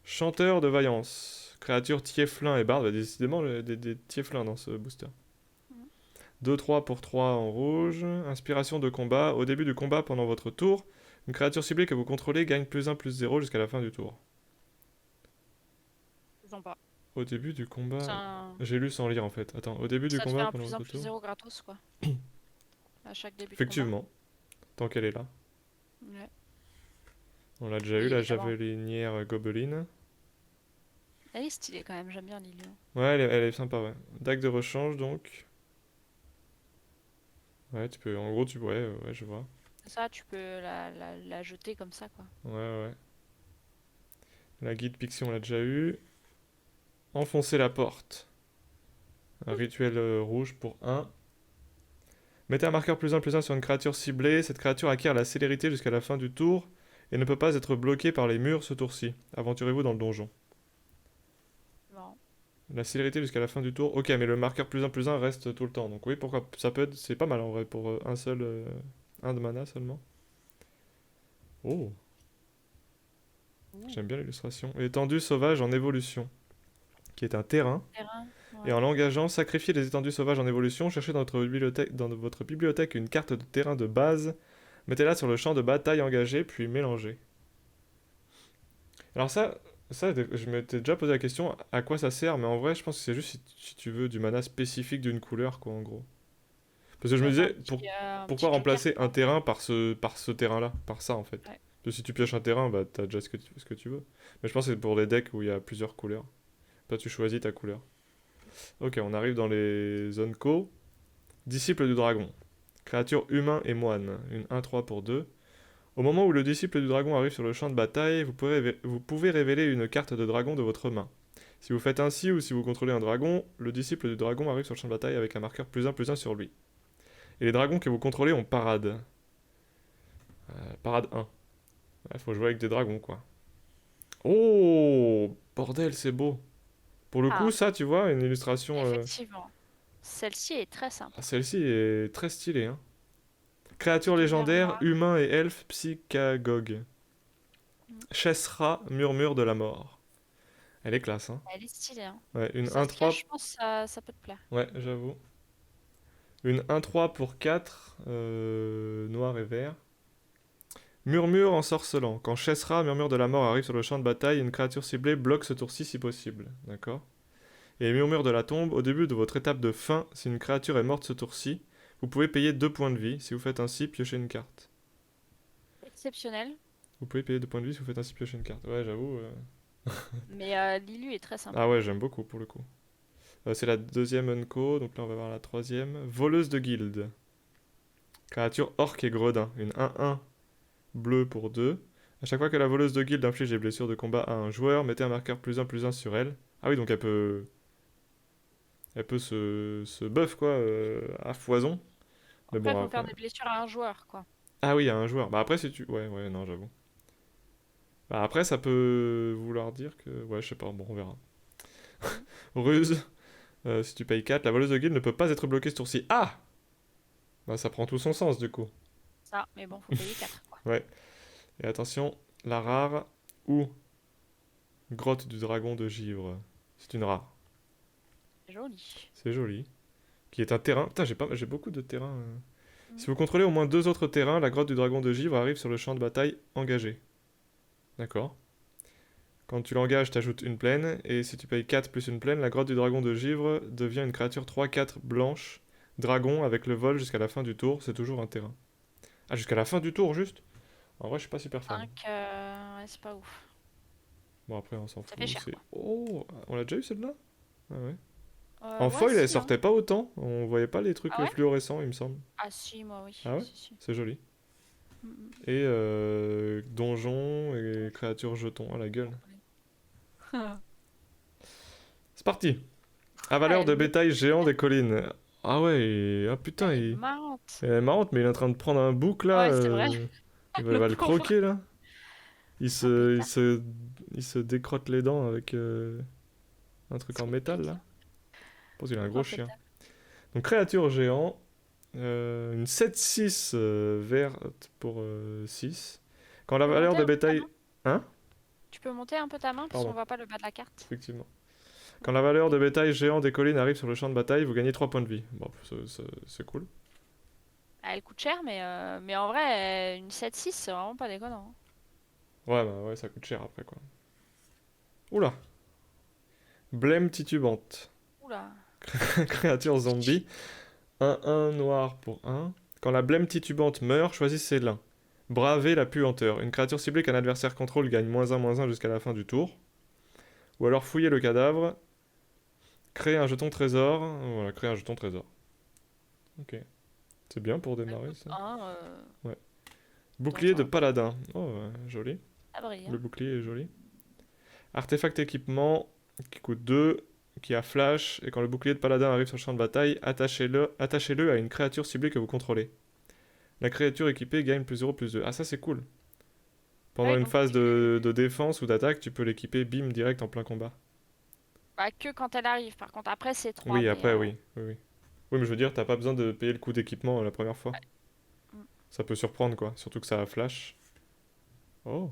Chanteur de vaillance. Créature Tieflin et barde. Bah, décidément, des Tieflins dans ce booster. Mhm. 2-3 pour 3 en rouge. Inspiration de combat. Au début du combat, pendant votre tour, une créature ciblée que vous contrôlez gagne +1/+0 jusqu'à la fin du tour. Sympa. Au début du combat... Ça, J'ai lu sans lire en fait. Attends, au début du ça te fait combat, un pendant plus 1 votre plus tour... 0 gratos quoi. À chaque début de combat. Effectivement, tant qu'elle est là. Ouais. On l'a déjà eu, la Évidemment. javelinière Gobeline. Elle est stylée quand même, j'aime bien Lily. Ouais, elle est sympa, ouais. Dague de rechange, donc. Ouais, tu peux... En gros, tu... Ouais, ouais, je vois. Ça, tu peux la jeter comme ça quoi. Ouais, ouais. La guide Pixie, on l'a déjà eu. Enfoncer la porte. Un rituel rouge pour 1. Mettez un marqueur +1/+1 sur une créature ciblée. Cette créature acquiert la célérité jusqu'à la fin du tour et ne peut pas être bloquée par les murs ce tour-ci. Aventurez-vous dans le donjon. Non. La célérité jusqu'à la fin du tour. Ok, mais le marqueur +1/+1 reste tout le temps. Donc oui, pourquoi ça peut être... C'est pas mal en vrai pour un seul... un de mana seulement. Oh, Ouh. j'aime bien l'illustration. Étendue sauvage en évolution. Qui est un terrain. Terrain. Et Ouais. en l'engageant, sacrifiez les étendues sauvages en évolution. Cherchez dans votre bibliothèque une carte de terrain de base. Mettez-la sur le champ de bataille engagé, puis mélangez. Alors ça, je m'étais déjà posé la question à quoi ça sert, mais en vrai, je pense que c'est juste si tu veux du mana spécifique d'une couleur, quoi, en gros. Parce que je me Ouais, c'est disais, un pourquoi petit joker remplacer un quoi. terrain par ce terrain-là, par ça, en fait. Ouais. Parce que si tu pioches un terrain, bah t'as déjà ce que tu veux. Mais je pense que c'est pour les decks où il y a plusieurs couleurs. Toi, tu choisis ta couleur. Ok, on arrive dans les zones co. Disciple du dragon. Créature humain et moine. Une 1-3 pour 2. Au moment où le disciple du dragon arrive sur le champ de bataille, vous pouvez révéler une carte de dragon de votre main. Si vous faites ainsi ou si vous contrôlez un dragon, le disciple du dragon arrive sur le champ de bataille avec un marqueur +1/+1 sur lui. Et les dragons que vous contrôlez ont parade. Parade 1. Il faut jouer avec des dragons, quoi. Oh, bordel, c'est beau. Pour le coup, Ah, ça, tu vois, une illustration... effectivement. Celle-ci est très sympa. Celle-ci est très stylée, hein. Créature Tout vert légendaire, noir. humain et elfe, psychagogue. Mm. Chessera, murmure de la mort. Elle est classe, hein. Elle est stylée, hein. Ouais, une Ça flash, 1-3. je pense que ça peut te plaire. Ouais, j'avoue. Une 1-3 pour 4, noir et vert. Murmure ensorcelant. Quand Chessera, murmure de la mort, arrive sur le champ de bataille, une créature ciblée bloque ce tour-ci si possible. D'accord. Et murmure de la tombe, au début de votre étape de fin, si une créature est morte ce tour-ci, vous pouvez payer 2 points de vie. Si vous faites ainsi, piochez une carte. Exceptionnel. Vous pouvez payer 2 points de vie si vous faites ainsi, piocher une carte. Ouais, j'avoue. Mais Lilu est très sympa. Ah ouais, j'aime beaucoup pour le coup. C'est la deuxième unco, donc là on va voir la troisième. Voleuse de guilde. Créature orc et gredin. Une 1-1 bleue pour 2. À chaque fois que la voleuse de guilde inflige des blessures de combat à un joueur, mettez un marqueur +1/+1 sur elle. Ah oui, donc elle peut... Elle peut se buff quoi, à foison. Mais Après, il bon, faut faire après... des blessures à un joueur, quoi. Ah oui, à un joueur. Bah après, si tu... Ouais, ouais, non, j'avoue. Bah après, ça peut vouloir dire que... Ouais, je sais pas, bon, on verra. Mm. Ruse. Si tu payes 4, la voleuse de guilde ne peut pas être bloquée ce tour-ci. Ah! Bah ça prend tout son sens du coup. Ça, mais bon, faut payer 4, quoi. Ouais. Et attention, la rare ou grotte du dragon de givre. C'est une rare. C'est joli. C'est joli. Qui est un terrain. Putain, j'ai beaucoup de terrains. Mm. Si vous contrôlez au moins 2 autres terrains, la grotte du dragon de givre arrive sur le champ de bataille engagé. D'accord. Quand tu l'engages, t'ajoutes une plaine, et si tu payes 4 plus une plaine, la grotte du dragon de givre devient une créature 3-4 blanche, dragon avec le vol jusqu'à la fin du tour, c'est toujours un terrain. Ah, jusqu'à la fin du tour, juste? En vrai, je suis pas super fan. 5, ouais, c'est pas ouf. Bon, après, on s'en Ça fait fout. cher, C'est... quoi. Oh, on l'a déjà eu celle-là? Ah ouais. En Ouais, foil, elle si, hein. sortait pas autant. On voyait pas les trucs Ah ouais? fluorescents, il me semble. Ah si, moi, oui. Ah ouais? Si, si. C'est joli. Mm, Et donjon et créatures jetons à la gueule. mm. C'est parti. À Ah, valeur elle de est bétail géant des collines. Ah ouais, ah putain, elle est marrante. elle est marrante, mais il est en train de prendre un bouc là. Ouais, c'est vrai. Il Le va le pauvre. croquer là. Il Un se, il pétard. se, il se décrotte les dents avec un truc en Son métal pic. là. Je pense qu'il a un Pauvre gros chien. pétard. Donc créature géant. Une 7-6 verte pour 6. Quand Tu la peux valeur monter de un peu ta bétail... main? Hein? Tu peux monter un peu ta main parce qu'on Pardon, voit pas le bas de la carte. effectivement. Quand la valeur de bétail géant des collines arrive sur le champ de bataille, vous gagnez 3 points de vie. Bon, c'est cool. Ah, elle coûte cher, mais en vrai, une 7-6, c'est vraiment pas déconnant. Ouais, bah ouais, ça coûte cher après quoi. Oula. Blême titubante. Oula. Créature zombie. 1-1 noir pour 1. Quand la blême titubante meurt, choisissez l'un. Bravez la puanteur. Une créature ciblée qu'un adversaire contrôle gagne -1/-1 jusqu'à la fin du tour. Ou alors fouillez le cadavre. Créez un jeton trésor. Voilà, créez un jeton trésor. Ok. C'est bien pour Elle démarrer coûte ça. 1, Ouais. donc Bouclier ça de va pas. paladin. Oh, ouais, joli. Ça brille, Le hein. bouclier est joli. Artefact équipement qui coûte 2, qui a flash, et quand le bouclier de paladin arrive sur le champ de bataille, attachez-le à une créature ciblée que vous contrôlez. La créature équipée gagne +0/+2. Ah ça c'est cool. Ah Pendant oui, une donc phase de défense ou d'attaque, tu peux l'équiper bim direct en plein combat. bah, que quand elle arrive. Par contre, après, c'est 3, Oui, mais... après oui. Oui, oui. Oui, mais je veux dire, t'as pas besoin de payer le coût d'équipement la première fois. mm. Ça peut surprendre quoi, surtout que ça a flash. Oh.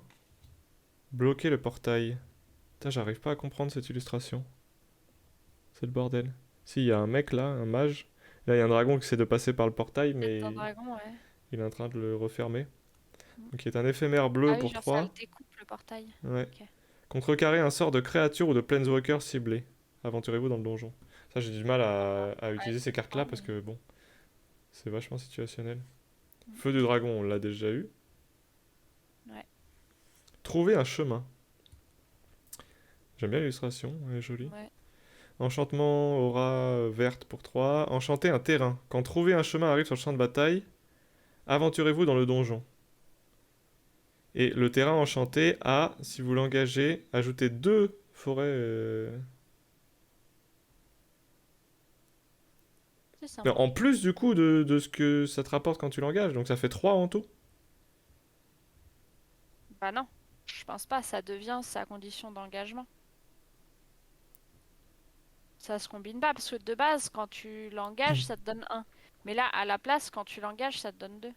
Bloquer le portail. Putain, j'arrive pas à comprendre cette illustration. C'est le bordel. Si, il y a un mec là, un mage. Là, il y a un dragon qui essaie de passer par le portail, Tête d'un mais dragon, ouais. il est en train de le refermer. Mm. Donc, il est un éphémère Ah bleu oui, pour genre ça le 3. découpe le portail. Ouais. Ok. Contrecarrer un sort de créature ou de planeswalker ciblé. Aventurez-vous dans le donjon. Ça, j'ai du mal à Ouais, utiliser ces c'est cartes-là pas, parce mais... que bon, c'est vachement situationnel. Mm. Feu du dragon, on l'a déjà eu. Ouais. Trouver un chemin. J'aime bien l'illustration, elle est jolie. Ouais. Enchantement, aura verte pour 3. Enchanter un terrain. Quand trouver un chemin arrive sur le champ de bataille, aventurez-vous dans le donjon. Et le terrain enchanté a, si vous l'engagez, ajoutez 2 forêts. C'est Mais sympa. en plus du coup de ce que ça te rapporte quand tu l'engages, donc ça fait 3 en tout. Bah non, je pense pas, ça devient sa condition d'engagement. Ça se combine pas, parce que de base, quand tu l'engages, ça te donne 1. Mais là, à la place, quand tu l'engages, ça te donne 2.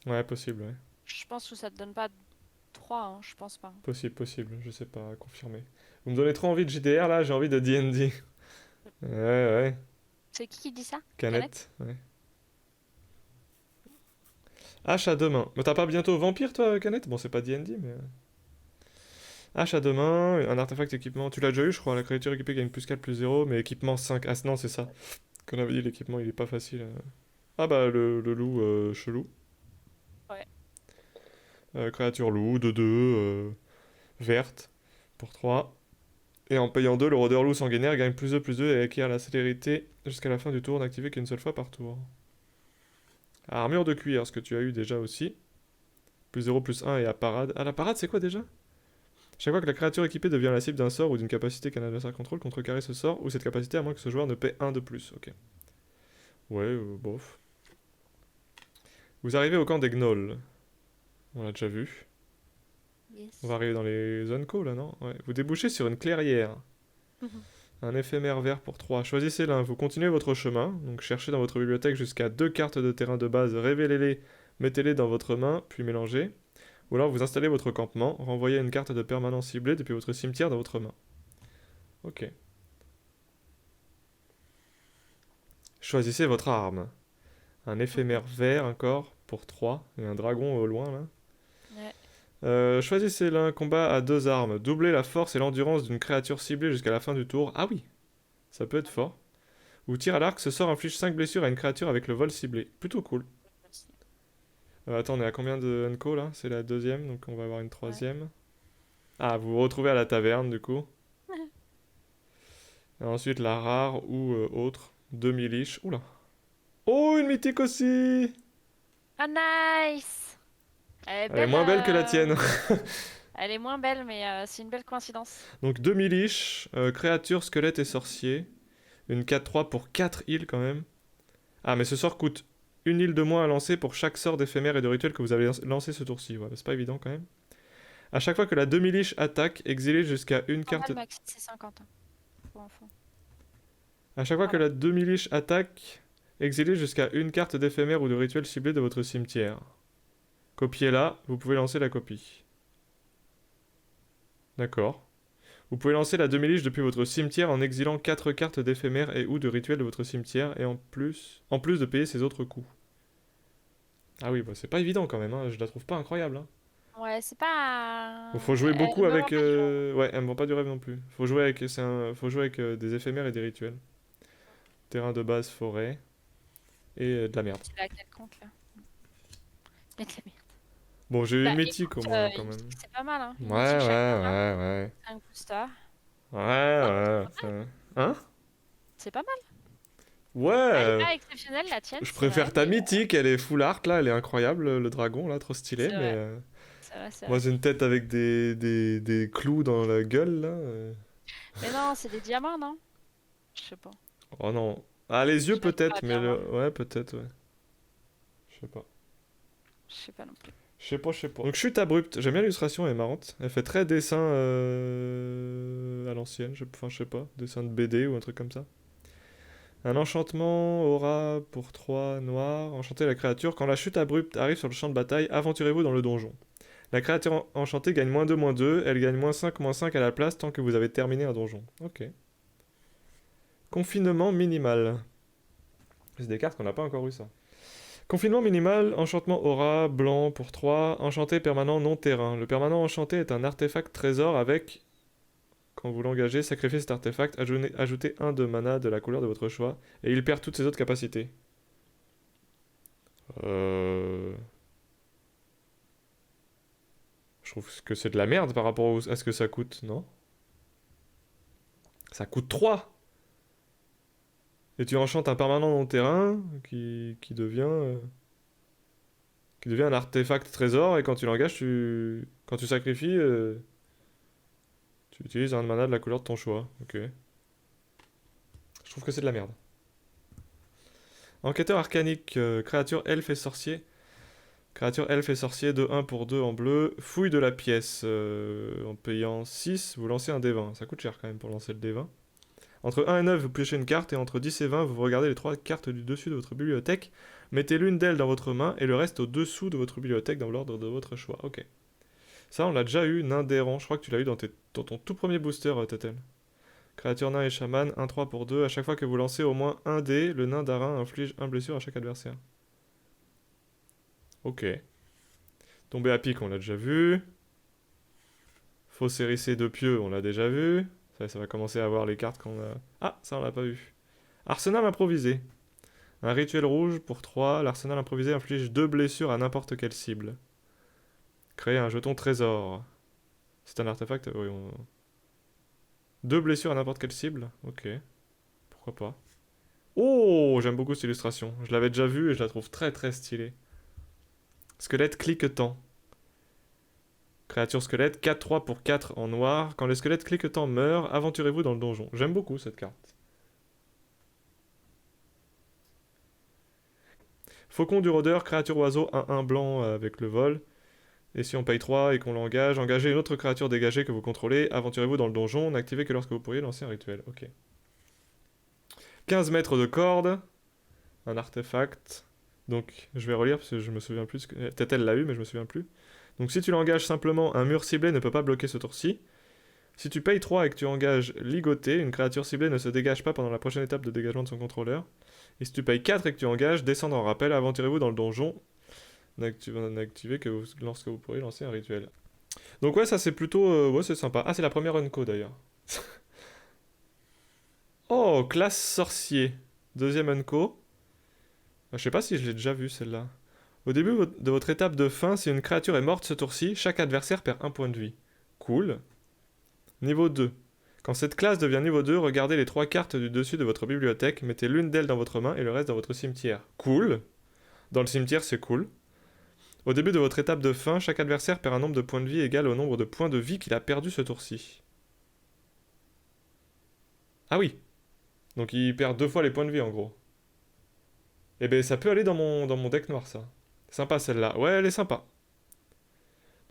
Ouais, possible, ouais. Je pense que ça te donne pas 3, hein, je pense pas. Possible, possible, je sais pas, confirmé. Vous me donnez trop envie de JDR là, j'ai envie de D&D. Ouais, ouais, C'est qui dit ça? Canette? canette, ouais. Hache à deux mains. Mais t'as pas bientôt vampire toi, canette? Bon, c'est pas D&D, mais... Hache à deux mains, un artefact équipement. Tu l'as déjà eu, je crois. La créature équipée gagne +4/+0, mais équipement 5. Ah non, c'est ça. Qu'on avait dit, l'équipement il est pas facile. Ah bah, le loup chelou. Ouais. Créature loup, de 2, verte, pour 3. Et en payant 2, le rôdeur loup sanguinaire gagne +2/+2 et acquiert la célérité jusqu'à la fin du tour, n'activer qu'une seule fois par tour. Armure de cuir, ce que tu as eu déjà aussi. +0/+1 et à parade. Ah, la parade, c'est quoi déjà? Chaque fois que la créature équipée devient la cible d'un sort ou d'une capacité qu'un adversaire contrôle, contrecarrer ce sort ou cette capacité à moins que ce joueur ne paie 1 de plus. Ok. Ouais, bof. Vous arrivez au camp des gnolls. On l'a déjà vu. On va Yes. arriver dans les zones co là, non? Ouais. Vous débouchez sur une clairière. Un éphémère vert pour 3. Choisissez l'un. Vous continuez votre chemin. Donc cherchez dans votre bibliothèque jusqu'à 2 cartes de terrain de base, révélez-les, mettez-les dans votre main, puis mélangez. Ou alors vous installez votre campement, renvoyez une carte de permanence ciblée depuis votre cimetière dans votre main. Ok. Choisissez votre arme. Un éphémère vert encore pour 3. Et un dragon au loin là. Ouais. Choisissez l'un. Combat à 2 armes. Doublez la force et l'endurance d'une créature ciblée jusqu'à la fin du tour. Ah oui, ça peut être fort. Ou tir à l'arc, ce sort inflige 5 blessures à une créature avec le vol ciblé. Plutôt cool. Attends, on est à combien de Unco là? C'est la deuxième, donc on va avoir une Ouais. troisième. Ah, vous vous retrouvez à la taverne du coup. Et ensuite la rare ou autre. 2 miliches. Oula. Oh, une mythique aussi! Ah, nice! Elle est Elle est belle. moins belle que la tienne. Elle est moins belle, mais c'est une belle coïncidence. Donc 2 miliches, créatures, squelettes et sorciers. Une 4-3 pour 4 îles quand même. Ah, mais ce sort coûte une île de moins à lancer pour chaque sort d'éphémère et de rituel que vous avez lancé ce tour-ci. Ouais, c'est pas évident quand même. À chaque fois que la demi-liche attaque, exilez jusqu'à une Pas carte. mal, Max, c'est 50. Hein, pour info. À chaque fois que Voilà. la demi-liche attaque, exilez jusqu'à une carte d'éphémère ou de rituel ciblé de votre cimetière. Copiez-la, vous pouvez lancer la copie. D'accord. Vous pouvez lancer la demi-liche depuis votre cimetière en exilant 4 cartes d'éphémère et ou de rituel de votre cimetière et en plus de payer ses autres coûts. Ah oui, bah c'est pas évident quand même, hein. Je la trouve pas incroyable. Hein. Ouais, c'est pas. Faut jouer beaucoup Elle me vend avec. pas du rêve. Ouais, elle me vend pas du rêve non plus. Faut jouer avec des éphémères et des rituels. Terrain de base, forêt et de la merde. C'est la quelconque là. Il y a de la merde. Bon, j'ai eu Bah une mythique au écoute, moins quand une même. mythique c'est pas mal, hein. Ouais, Une mythique chaque ouais, mana, ouais, ouais. 5 boosters. Ouais, Non, ouais. Hein? c'est pas mal. Ouais, Elle est pas exceptionnelle la tienne, je c'est vrai, préfère ta mais mythique, elle est full art là, elle est incroyable, le dragon là, trop stylé, c'est mais vrai. C'est vrai, c'est moi vrai. j'ai une tête avec des clous dans la gueule là. Mais non, c'est des diamants, non? Je sais pas. Oh non. Ah, les yeux J'arrive pas à peut-être, mais dire moi. ouais, peut-être, ouais. Je sais pas. Je sais pas non plus. Je sais pas, je sais pas. Donc chute abrupte, j'aime bien l'illustration, elle est marrante. Elle fait très dessin à l'ancienne, enfin je sais pas, dessin de BD ou un truc comme ça. Un enchantement aura pour 3 noirs, enchanter la créature. Quand la chute abrupte arrive sur le champ de bataille, aventurez-vous dans le donjon. La créature enchantée gagne -2/-2, elle gagne -5/-5 à la place tant que vous avez terminé un donjon. Ok. Confinement minimal. C'est des cartes qu'on n'a pas encore eu ça. Confinement minimal, enchantement aura, blanc pour 3, enchanté permanent non terrain. Le permanent enchanté est un artefact trésor avec, quand vous l'engagez, sacrifiez cet artefact, ajoutez 1 de mana de la couleur de votre choix, et il perd toutes ses autres capacités. Je trouve que c'est de la merde par rapport à ce que ça coûte, non? Ça coûte 3. Et tu enchantes un permanent non terrain qui devient un artefact trésor, et quand tu l'engages, quand tu sacrifies, tu utilises un mana de la couleur de ton choix. Ok. Je trouve que c'est de la merde. Enquêteur arcanique, créature elfe et sorcier. Créature elfe et sorcier de 1 pour 2 en bleu. Fouille de la pièce. En payant 6, vous lancez un D20. Ça coûte cher quand même pour lancer le D20. Entre 1 et 9, vous piochez une carte, et entre 10 et 20, vous regardez les 3 cartes du dessus de votre bibliothèque. Mettez l'une d'elles dans votre main et le reste au-dessous de votre bibliothèque dans l'ordre de votre choix. Ok. Ça, on l'a déjà eu, nain d'errant. Je crois que tu l'as eu dans ton tout premier booster, Tetel. Créature nain et chaman, 1-3 pour 2. À chaque fois que vous lancez au moins un dé, le nain d'airain inflige 1 blessure à chaque adversaire. Ok. Tomber à pic, on l'a déjà vu. Faux hérissé de pieux, on l'a déjà vu. Ça va commencer à voir les cartes qu'on a. Ah, ça on l'a pas vu. Arsenal improvisé. Un rituel rouge pour 3. L'arsenal improvisé inflige 2 blessures à n'importe quelle cible. Créer un jeton trésor. C'est un artefact. Oui, 2 blessures à n'importe quelle cible. Ok. Pourquoi pas. Oh, j'aime beaucoup cette illustration. Je l'avais déjà vue et je la trouve très très stylée. Squelette cliquetant. Créature squelette, 4-3 pour 4 en noir. Quand le squelette cliquetant meurt, aventurez-vous dans le donjon. J'aime beaucoup cette carte. Faucon du rôdeur, créature oiseau, 1-1 blanc avec le vol. Et si on paye 3 et qu'on l'engage, engagez une autre créature dégagée que vous contrôlez, aventurez-vous dans le donjon, n'activez que lorsque vous pourriez lancer un rituel. Ok. 15 mètres de corde, un artefact. Donc je vais relire parce que je me souviens plus. Peut-être elle l'a eu, mais je me souviens plus. Donc si tu l'engages simplement, un mur ciblé ne peut pas bloquer ce tour-ci. Si tu payes 3 et que tu engages ligoté, une créature ciblée ne se dégage pas pendant la prochaine étape de dégagement de son contrôleur. Et si tu payes 4 et que tu engages, descendre en rappel, aventurez-vous dans le donjon. N'activez que lorsque vous pourrez lancer un rituel. Donc ouais, ça c'est plutôt... ouais, c'est sympa. Ah, c'est la première unco d'ailleurs. Oh, classe sorcier. Deuxième unco. Je sais pas si je l'ai déjà vu celle-là. Au début de votre étape de fin, si une créature est morte ce tour-ci, chaque adversaire perd 1 point de vie. Cool. Niveau 2. Quand cette classe devient niveau 2, regardez les 3 cartes du dessus de votre bibliothèque, mettez l'une d'elles dans votre main et le reste dans votre cimetière. Cool. Dans le cimetière, c'est cool. Au début de votre étape de fin, chaque adversaire perd un nombre de points de vie égal au nombre de points de vie qu'il a perdu ce tour-ci. Ah oui. Donc il perd 2 fois les points de vie en gros. Eh ben ça peut aller dans mon deck noir ça. Sympa celle-là. Ouais, elle est sympa.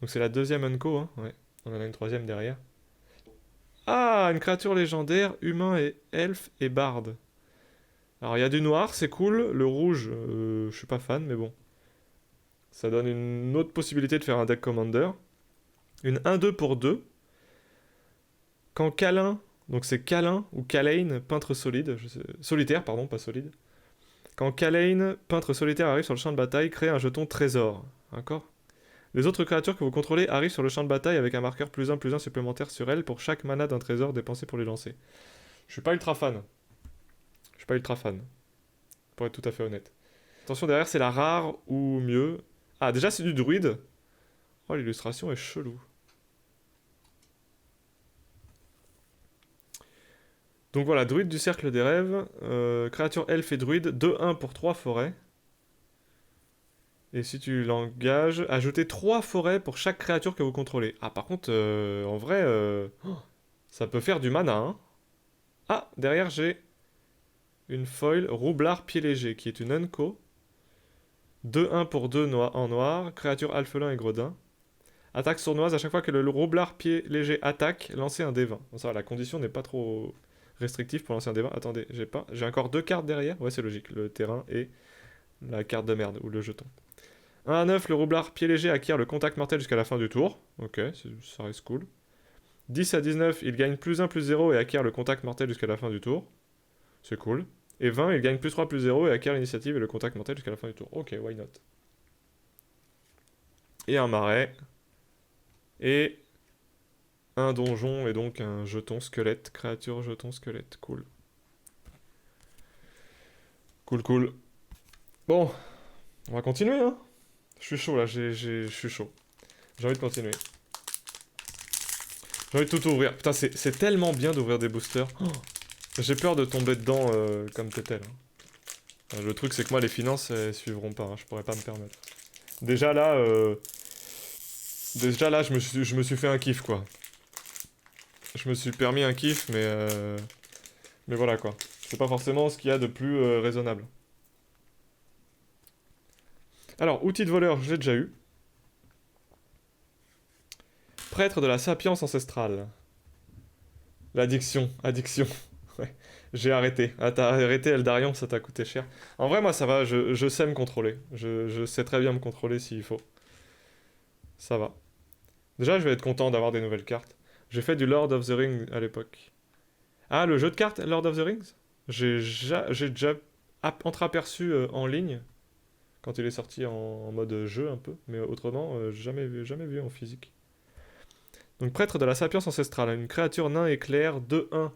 Donc c'est la deuxième Unco, hein. Ouais. On en a une troisième derrière. Ah, une créature légendaire, humain et elfe et barde. Alors il y a du noir, c'est cool. Le rouge, je suis pas fan, mais bon. Ça donne une autre possibilité de faire un deck commander. Une 1-2 pour 2. Quand Kalin, donc c'est Kalin ou Kalain, peintre solide, solitaire, pardon, pas solide. Quand Kalain, peintre solitaire, arrive sur le champ de bataille, crée un jeton trésor. D'accord. Les autres créatures que vous contrôlez arrivent sur le champ de bataille avec un marqueur +1/+1 supplémentaire sur elles pour chaque mana d'un trésor dépensé pour les lancer. Je suis pas ultra fan. Je suis pas ultra fan. Pour être tout à fait honnête. Attention, derrière, c'est la rare ou mieux. Ah, déjà, c'est du druide. Oh, l'illustration est chelou. Donc voilà, druide du cercle des rêves. Créature elfe et druide. 2-1 pour 3 forêts. Et si tu l'engages, ajoutez 3 forêts pour chaque créature que vous contrôlez. Ah, par contre, en vrai, ça peut faire du mana, hein. Ah, derrière, j'ai une foil Roublard pied léger, qui est une unco. 2-1 pour 2 en noir, créature alphelin et gredin. Attaque sournoise, à chaque fois que le roublard pied léger attaque, lancez un D20. Bon, ça va, la condition n'est pas trop restrictive pour lancer un D20. Attendez, j'ai encore 2 cartes derrière. Ouais, c'est logique, le terrain et la carte de merde, ou le jeton. 1-9, le roublard pied léger acquiert le contact mortel jusqu'à la fin du tour. Ok, ça reste cool. 10-19, il gagne +1/+0 et acquiert le contact mortel jusqu'à la fin du tour. C'est cool. Et 20, il gagne +3/+0 et acquiert l'initiative et le contact mortel jusqu'à la fin du tour. Ok, why not. Et un marais. Et un donjon et donc un jeton squelette. Créature jeton squelette. Cool. Cool, cool. Bon, on va continuer, hein. Je suis chaud là, je suis chaud. J'ai envie de continuer. J'ai envie de tout ouvrir. Putain, c'est tellement bien d'ouvrir des boosters. Oh, j'ai peur de tomber dedans comme Tetel. Hein. Le truc, c'est que moi, les finances, elles suivront pas. Hein. Je pourrais pas me permettre. Déjà là, je me suis fait un kiff, quoi. Je me suis permis un kiff, mais voilà, quoi. C'est pas forcément ce qu'il y a de plus raisonnable. Alors, outil de voleur, je l'ai déjà eu. Prêtre de la sapience ancestrale. L'addiction, addiction. Ouais, j'ai arrêté. Ah, t'as arrêté Eldarion, ça t'a coûté cher. En vrai, moi, ça va, je sais me contrôler. Je sais très bien me contrôler s'il faut. Ça va. Déjà, je vais être content d'avoir des nouvelles cartes. J'ai fait du Lord of the Rings à l'époque. Ah, le jeu de cartes Lord of the Rings? J'ai déjà entreaperçu en ligne, quand il est sorti en mode jeu un peu, mais autrement, jamais vu en physique. Donc, prêtre de la sapience ancestrale, une créature nain éclair 2-1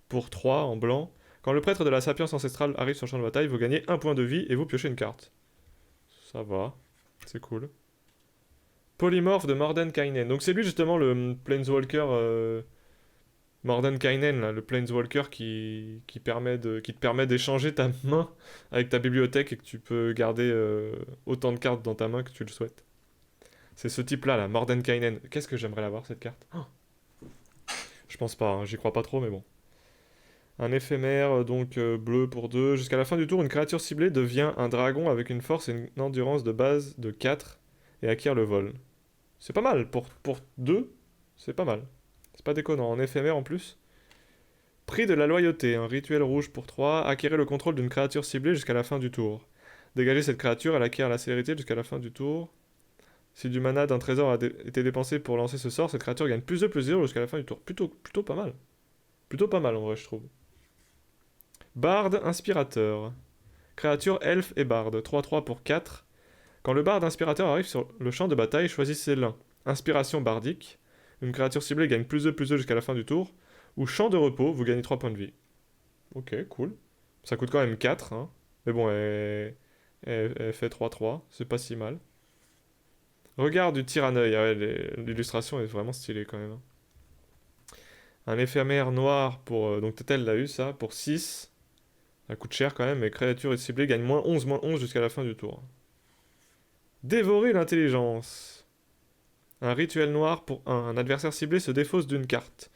pour 3 en blanc. Quand le prêtre de la sapience ancestrale arrive sur le champ de bataille, vous gagnez 1 point de vie et vous piochez une carte. Ça va, c'est cool. Polymorphe de Mordenkainen. Donc c'est lui justement le Planeswalker Mordenkainen, là, le Planeswalker qui te permet d'échanger ta main avec ta bibliothèque et que tu peux garder autant de cartes dans ta main que tu le souhaites. C'est ce type-là, là, Mordenkainen. Qu'est-ce que j'aimerais l'avoir, cette carte? Oh, je pense pas, hein, j'y crois pas trop, mais bon. Un éphémère, donc bleu pour 2. Jusqu'à la fin du tour, une créature ciblée devient un dragon avec une force et une endurance de base de 4 et acquiert le vol. C'est pas mal, pour 2, c'est pas mal. C'est pas déconnant, en éphémère en plus. Prix de la loyauté, un rituel rouge pour 3. Acquérez le contrôle d'une créature ciblée jusqu'à la fin du tour. Dégagez cette créature, elle acquiert la célérité jusqu'à la fin du tour. Si du mana d'un trésor a été dépensé pour lancer ce sort, cette créature gagne +2/+0 jusqu'à la fin du tour. Plutôt pas mal. Plutôt pas mal en vrai, je trouve. Barde inspirateur. Créature elfe et barde. 3-3 pour 4. Quand le barde inspirateur arrive sur le champ de bataille, choisissez l'un. Inspiration bardique. Une créature ciblée gagne +2/+2 jusqu'à la fin du tour. Ou champ de repos, vous gagnez 3 points de vie. Ok, cool. Ça coûte quand même 4, hein. Mais bon, elle fait 3-3. C'est pas si mal. Regard du tyranneuil. Ah ouais, l'illustration est vraiment stylée quand même. Hein. Un éphémère noir pour... donc Tetel l'a eu ça, pour 6. Ça coûte cher quand même, mais créature ciblée gagne -11 jusqu'à la fin du tour. Dévorer l'intelligence. Un rituel noir pour 1. Un adversaire ciblé se défausse d'une carte.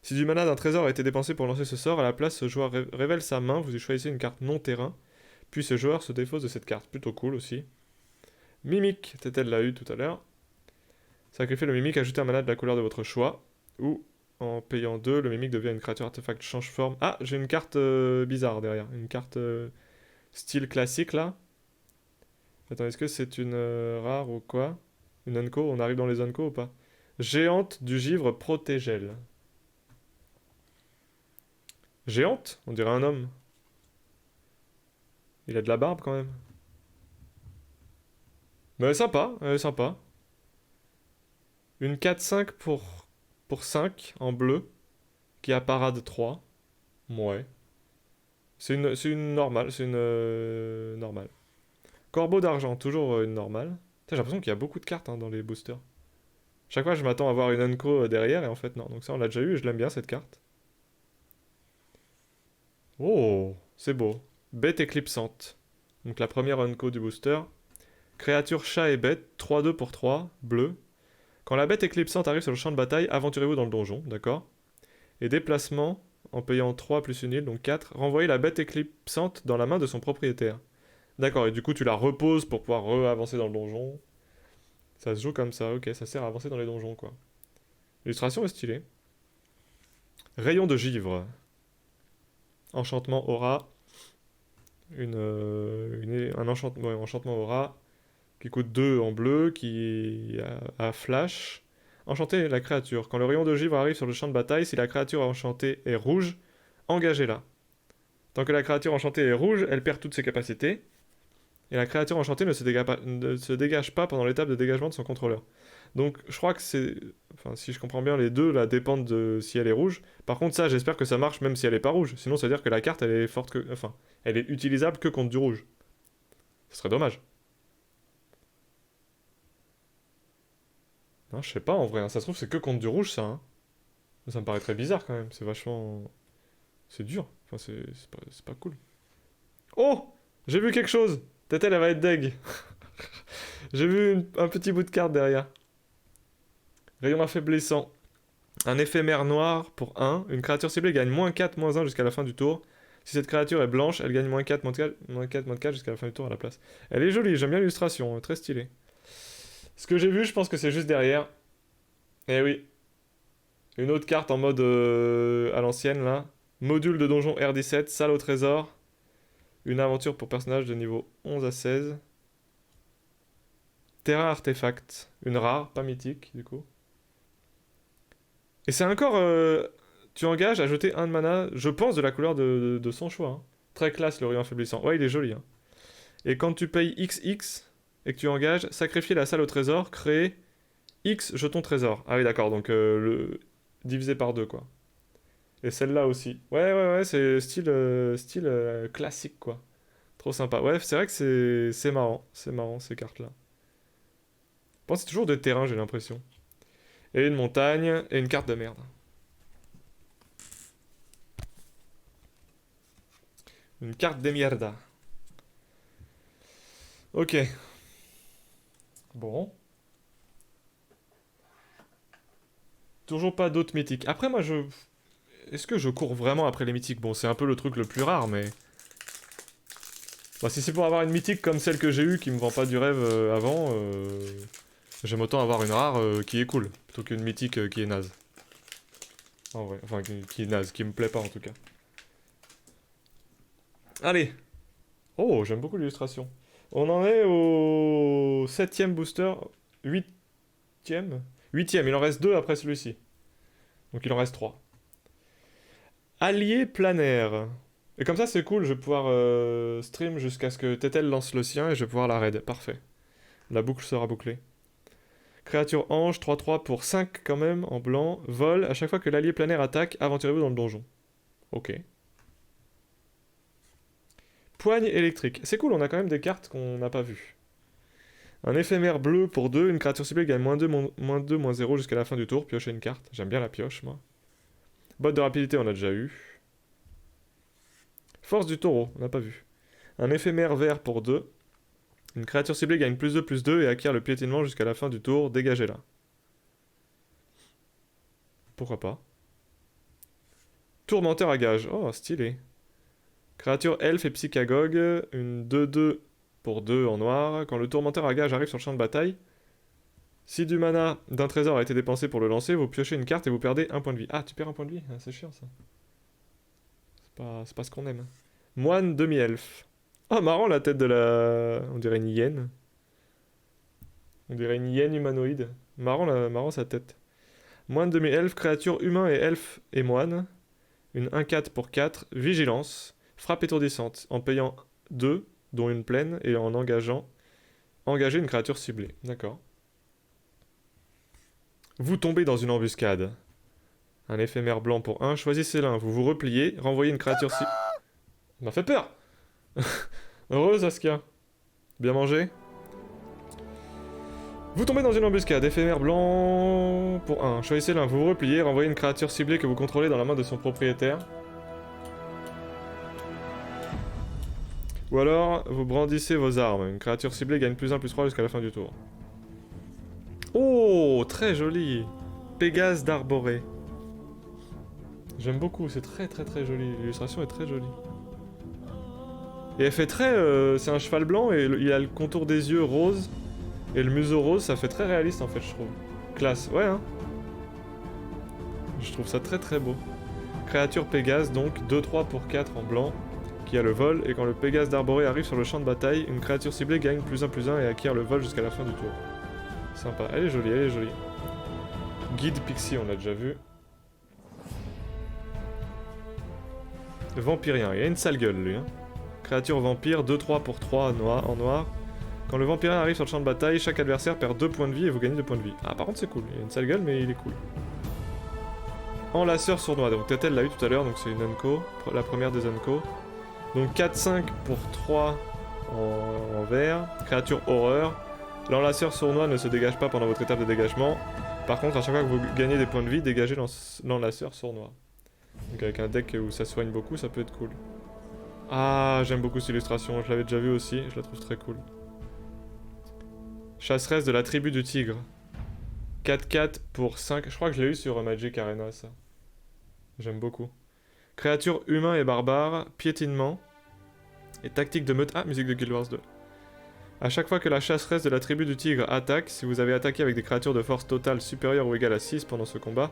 Si du mana d'un trésor a été dépensé pour lancer ce sort, à la place, ce joueur révèle sa main, vous y choisissez une carte non terrain, puis ce joueur se défausse de cette carte. Plutôt cool aussi. Mimique, Tétel l'a eu tout à l'heure. Sacrifiez le mimique, ajoutez un mana de la couleur de votre choix. Ou, en payant 2, le mimique devient une créature artefact change forme. Ah, j'ai une carte bizarre derrière. Une carte style classique là. Attends, est-ce que c'est une rare ou quoi? Une unco? On arrive dans les unco ou pas? Géante du givre protégel. Géante? On dirait un homme. Il a de la barbe quand même. Mais elle est sympa, elle est sympa. Une 4-5 pour 5 en bleu, qui a parade 3. Ouais. C'est une normale, c'est une normale. Corbeau d'argent, toujours une normale. Putain, j'ai l'impression qu'il y a beaucoup de cartes dans les boosters. Chaque fois, je m'attends à voir une unco derrière, et en fait, non. Donc ça, on l'a déjà eu, et je l'aime bien, cette carte. Oh, c'est beau. Bête éclipsante. Donc la première unco du booster. Créature chat et bête, 3-2 pour 3, bleu. Quand la bête éclipsante arrive sur le champ de bataille, aventurez-vous dans le donjon, d'accord? Et déplacement, en payant 3 plus une île, donc 4, renvoyez la bête éclipsante dans la main de son propriétaire. D'accord, et du coup tu la reposes pour pouvoir re-avancer dans le donjon. Ça se joue comme ça, ok, ça sert à avancer dans les donjons, quoi. L'illustration est stylée. Rayon de givre. Enchantement aura. Un enchantement, ouais, enchantement aura qui coûte 2 en bleu, qui a flash. Enchanter la créature. Quand le rayon de givre arrive sur le champ de bataille, si la créature enchantée est rouge, engagez-la. Tant que la créature enchantée est rouge, elle perd toutes ses capacités. Et la créature enchantée ne se dégage pas pendant l'étape de dégagement de son contrôleur. Donc je crois que c'est... Enfin, si je comprends bien, les deux là dépendent de si elle est rouge. Par contre, ça, j'espère que ça marche même si elle est pas rouge. Sinon, ça veut dire que la carte, elle est forte que... Enfin, elle est utilisable que contre du rouge. Ce serait dommage. Non, je sais pas en vrai, hein. Ça se trouve, c'est que contre du rouge, ça. Hein. Ça me paraît très bizarre quand même. C'est vachement. C'est dur. Enfin, c'est pas cool. Oh! J'ai vu quelque chose! Tata, elle va être deg. J'ai vu un petit bout de carte derrière. Rayon affaiblissant. Un éphémère noir pour 1. Une créature ciblée gagne -4, -1 jusqu'à la fin du tour. Si cette créature est blanche, elle gagne -4, -4, -4 jusqu'à la fin du tour à la place. Elle est jolie, j'aime bien l'illustration, très stylée. Ce que j'ai vu, je pense que c'est juste derrière. Eh oui. Une autre carte en mode à l'ancienne là. Module de donjon R17, salle au trésor. Une aventure pour personnages de niveau 11 à 16. Terrain artefact. Une rare, pas mythique du coup. Et c'est encore... tu engages à jeter un de mana, je pense, de la couleur de son choix. Hein. Très classe le rayon affaiblissant. Ouais, il est joli. Hein. Et quand tu payes XX et que tu engages, sacrifier la salle au trésor, créer X jetons trésor. Ah oui, d'accord, donc divisé par 2 quoi. Et celle-là aussi. Ouais, ouais, ouais, c'est style classique, quoi. Trop sympa. Ouais, c'est vrai que c'est marrant. C'est marrant, ces cartes-là. Je pense que c'est toujours des terrains, j'ai l'impression. Et une montagne, et une carte de merde. Une carte de mierda. Ok. Bon. Toujours pas d'autres mythiques. Après, moi, je... Est-ce que je cours vraiment après les mythiques? Bon, c'est un peu le truc le plus rare, mais... Bah, si c'est pour avoir une mythique comme celle que j'ai eue, qui me vend pas du rêve avant, j'aime autant avoir une rare qui est cool, plutôt qu'une mythique qui est naze. En vrai, enfin, qui est naze, qui me plaît pas en tout cas. Allez. Oh, j'aime beaucoup l'illustration. On en est au 7ème booster. 8ème 8ème, il en reste 2 après celui-ci. Donc il en reste 3. Allié planaire. Et comme ça c'est cool, je vais pouvoir stream jusqu'à ce que Tetel lance le sien et je vais pouvoir la raid. Parfait. La boucle sera bouclée. Créature ange, 3-3 pour 5 quand même, en blanc. Vol, à chaque fois que l'allié planaire attaque, aventurez-vous dans le donjon. Ok. Poigne électrique. C'est cool, on a quand même des cartes qu'on n'a pas vues. Un éphémère bleu pour 2, une créature ciblée gagne -2, -2, -0 jusqu'à la fin du tour. Piocher une carte. J'aime bien la pioche, moi. Botte de rapidité, on a déjà eu. Force du taureau, on n'a pas vu. Un éphémère vert pour 2. Une créature ciblée gagne +2/+2 et acquiert le piétinement jusqu'à la fin du tour. Dégagez-la. Pourquoi pas. Tourmenteur à gage. Oh, stylé. Créature elfe et psychagogue. Une 2/2 pour 2 en noir. Quand le tourmenteur à gage arrive sur le champ de bataille, si du mana d'un trésor a été dépensé pour le lancer, vous piochez une carte et vous perdez un point de vie. Ah, tu perds un point de vie? Ah, c'est chiant ça. C'est pas ce qu'on aime. Moine demi-elfe. Ah, marrant la tête de la... On dirait une hyène. On dirait une hyène humanoïde. Marrant sa tête. Moine demi-elfe, créature humain et elfe et moine. Une 1/4 pour 4. Vigilance. Frappe étourdissante. En payant 2, dont une pleine, et en engager une créature ciblée. D'accord. Vous tombez dans une embuscade. Un éphémère blanc pour 1. Choisissez l'un. Vous vous repliez. Renvoyez une créature ciblée. Ça m'a fait peur. Heureuse, Askia. Bien mangé. Vous tombez dans une embuscade. Éphémère blanc pour 1. Choisissez l'un. Vous vous repliez. Renvoyez une créature ciblée que vous contrôlez dans la main de son propriétaire. Ou alors, vous brandissez vos armes. Une créature ciblée gagne +1/+3 jusqu'à la fin du tour. Oh, très joli. Pégase d'Arboré. J'aime beaucoup, c'est très joli. L'illustration est très jolie. Et elle fait très... c'est un cheval blanc et il a le contour des yeux rose. Et le museau rose, ça fait très réaliste en fait, je trouve. Classe, ouais hein. Je trouve ça très beau. Créature Pégase, donc 2/3 pour 4 en blanc, qui a le vol. Et quand le Pégase d'Arboré arrive sur le champ de bataille, une créature ciblée gagne +1/+1 et acquiert le vol jusqu'à la fin du tour. Sympa, elle est jolie, elle est jolie. Guide Pixie, on l'a déjà vu. Vampirien, il a une sale gueule lui. Hein. Créature vampire, 2/3 pour 3 en noir. Quand le vampirien arrive sur le champ de bataille, chaque adversaire perd 2 points de vie et vous gagnez 2 points de vie. Ah, par contre, c'est cool. Il a une sale gueule, mais il est cool. Enlaceur sournois. Donc, Tetel l'a eu tout à l'heure, donc c'est une Unco. La première des Unco. Donc, 4/5 pour 3 en vert. Créature horreur. L'enlaceur sournois ne se dégage pas pendant votre étape de dégagement. Par contre, à chaque fois que vous gagnez des points de vie, dégagez l'enlaceur sournois. Donc, avec un deck où ça soigne beaucoup, ça peut être cool. Ah, j'aime beaucoup cette illustration. Je l'avais déjà vue aussi. Je la trouve très cool. Chasseresse de la tribu du tigre. 4/4 pour 5. Je crois que je l'ai eu sur Magic Arena, ça. J'aime beaucoup. Créature humain et barbare. Piétinement. Et tactique de meute. Ah, musique de Guild Wars 2. A chaque fois que la chasseresse de la tribu du tigre attaque, si vous avez attaqué avec des créatures de force totale supérieure ou égale à 6 pendant ce combat,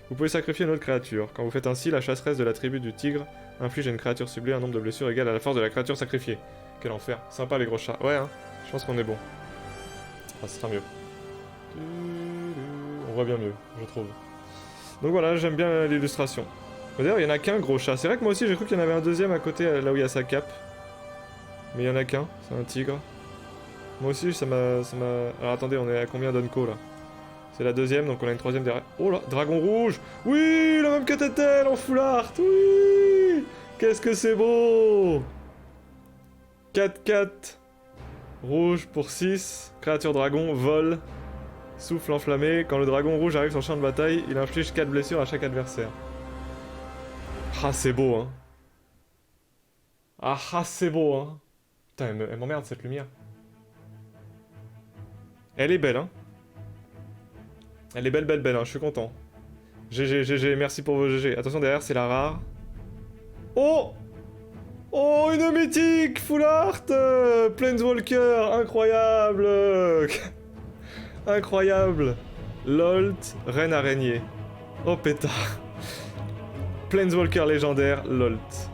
vous pouvez sacrifier une autre créature. Quand vous faites ainsi, la chasseresse de la tribu du tigre inflige à une créature ciblée un nombre de blessures égal à la force de la créature sacrifiée. Quel enfer. Sympa les gros chats. Ouais, hein. Je pense qu'on est bon. Ah, ce sera mieux. On voit bien mieux, je trouve. Donc voilà, j'aime bien l'illustration. D'ailleurs, il n'y en a qu'un gros chat. C'est vrai que moi aussi, j'ai cru qu'il y en avait un deuxième à côté, là où il y a sa cape. Mais il n'y en a qu'un, c'est un tigre. Moi aussi, ça m'a... Alors attendez, on est à combien d'Unco là? C'est la deuxième, donc on a une troisième derrière. Oh là, dragon rouge! Oui, le même que Tetel en full art! Oui! Qu'est-ce que c'est beau! 4/4. Rouge pour 6. Créature dragon, vol. Souffle enflammé. Quand le dragon rouge arrive sur le champ de bataille, il inflige 4 blessures à chaque adversaire. Ah, c'est beau, hein. Ah, c'est beau, hein. Putain, elle m'emmerde cette lumière. Elle est belle, hein. Elle est belle, hein, je suis content. GG, merci pour vos GG. Attention, derrière, c'est la rare. Oh! Oh, une mythique! Full art! Planeswalker! Incroyable! Incroyable! Lolt, reine araignée. Oh, pétard. Planeswalker légendaire, Lolt.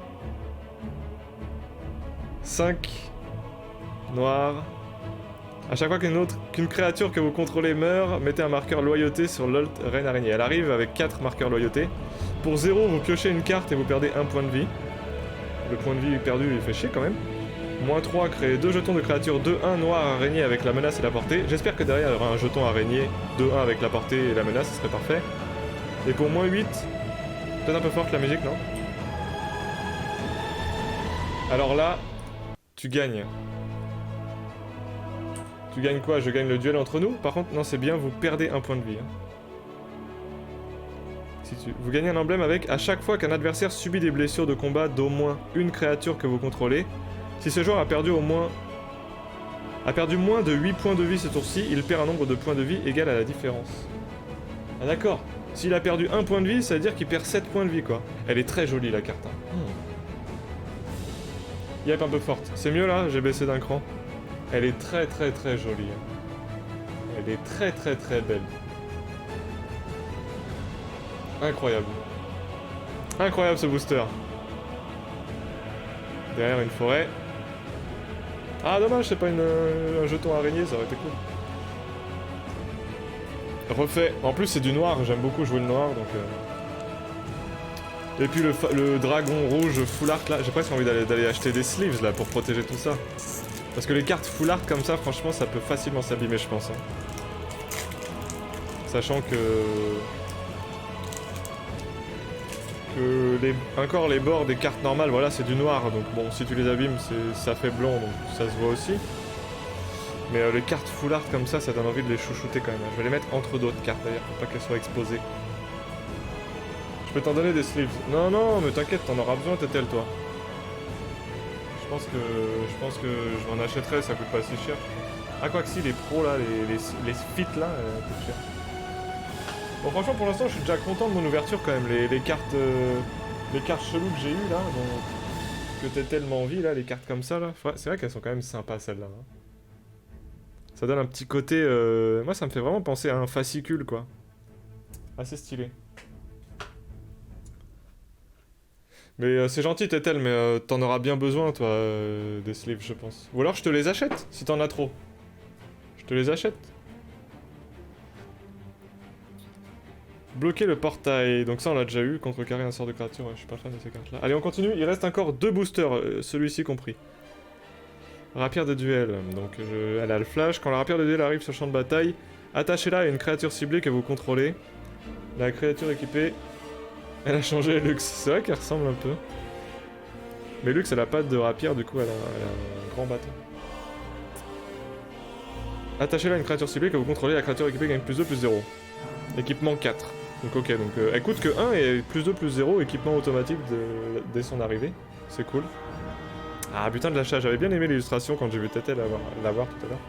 5. Noir. A chaque fois qu'une créature que vous contrôlez meurt, mettez un marqueur loyauté sur Lolt, reine araignée. Elle arrive avec 4 marqueurs loyauté. Pour 0, vous piochez une carte et vous perdez 1 point de vie. Le point de vie perdu, il fait chier quand même. -3, créez 2 jetons de créature 2/1 noir araignée avec la menace et la portée. J'espère que derrière il y aura un jeton araignée 2/1 avec la portée et la menace, ce serait parfait. Et pour -8, peut-être un peu forte la musique, non? Alors là, tu gagnes. Tu gagnes quoi? Je gagne le duel entre nous? Par contre, non, c'est bien, vous perdez 1 point de vie. Hein. Vous gagnez un emblème avec à chaque fois qu'un adversaire subit des blessures de combat d'au moins une créature que vous contrôlez. Si ce joueur a perdu au moins A perdu moins de 8 points de vie ce tour-ci, il perd un nombre de points de vie égal à la différence. Ah d'accord. S'il a perdu 1 point de vie, ça veut dire qu'il perd 7 points de vie quoi. Elle est très jolie la carte. Hein. Yep, un peu forte. C'est mieux là, j'ai baissé d'un cran. Elle est très jolie. Elle est très belle. Incroyable. Incroyable ce booster. Derrière une forêt. Ah dommage, c'est pas un jeton araignée, ça aurait été cool. Refait. En plus c'est du noir, j'aime beaucoup jouer le noir donc... Et puis le dragon rouge full art là, j'ai presque envie d'aller acheter des sleeves là pour protéger tout ça. Parce que les cartes full art comme ça, franchement ça peut facilement s'abîmer je pense. Hein. Sachant que encore les bords des cartes normales, voilà c'est du noir, donc bon si tu les abîmes ça fait blanc donc ça se voit aussi. Mais les cartes full art comme ça donne envie de les chouchouter quand même. Je vais les mettre entre d'autres cartes d'ailleurs pour pas qu'elles soient exposées. Je peux t'en donner des sleeves. Non non mais t'inquiète, t'en auras besoin Tétel toi. Je pense que je m'en achèterai, ça coûte pas si cher. Ah quoi que si les pros là, les fit là, coûtent cher. Bon franchement pour l'instant je suis déjà content de mon ouverture quand même. Les cartes cheloues que j'ai eues là, que t'as tellement envie là, les cartes comme ça là. C'est vrai qu'elles sont quand même sympas celles-là. Hein. Ça donne un petit côté... Moi ça me fait vraiment penser à un fascicule quoi. Assez stylé. Mais c'est gentil Tétel, mais t'en auras bien besoin toi des sleeves je pense. Ou alors je te les achète si t'en as trop. Je te les achète. Bloquer le portail, donc ça on l'a déjà eu, contrecarrer un sort de créature, ouais, je suis pas fan de ces cartes là. Allez on continue, il reste encore 2 boosters, celui-ci compris. Rapière de duel, donc elle a le flash, quand la rapière de duel arrive sur le champ de bataille, attachez-la à une créature ciblée que vous contrôlez. La créature équipée, elle a changé Lux, c'est vrai qu'elle ressemble un peu. Mais Lux elle a pas de rapière, du coup elle a un grand bâton. Attachez-la à une créature ciblée que vous contrôlez, la créature équipée gagne plus 2, plus 0. Équipement 4. Donc ok, donc elle coûte que 1 et plus 2, plus 0, équipement automatique dès son arrivée. C'est cool. Ah, butin de la chasse, j'avais bien aimé l'illustration quand j'ai vu Tétel l'avoir tout à l'heure.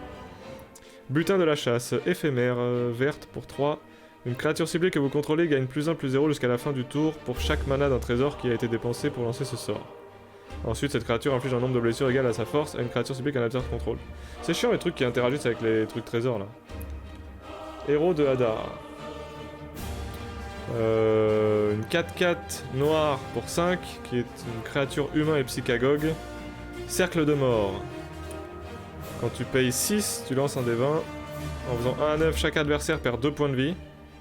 Butin de la chasse, éphémère, verte pour 3. Une créature ciblée que vous contrôlez gagne plus 1, plus 0 jusqu'à la fin du tour pour chaque mana d'un trésor qui a été dépensé pour lancer ce sort. Ensuite, cette créature inflige un nombre de blessures égal à sa force à une créature ciblée qu'un adversaire contrôle. C'est chiant les trucs qui interagissent avec les trucs trésors là. Héros de Hadar. Une 4-4 noire pour 5, qui est une créature humain et psychagogue. Cercle de mort. Quand tu payes 6, tu lances un des 20. En faisant 1 à 9, chaque adversaire perd 2 points de vie.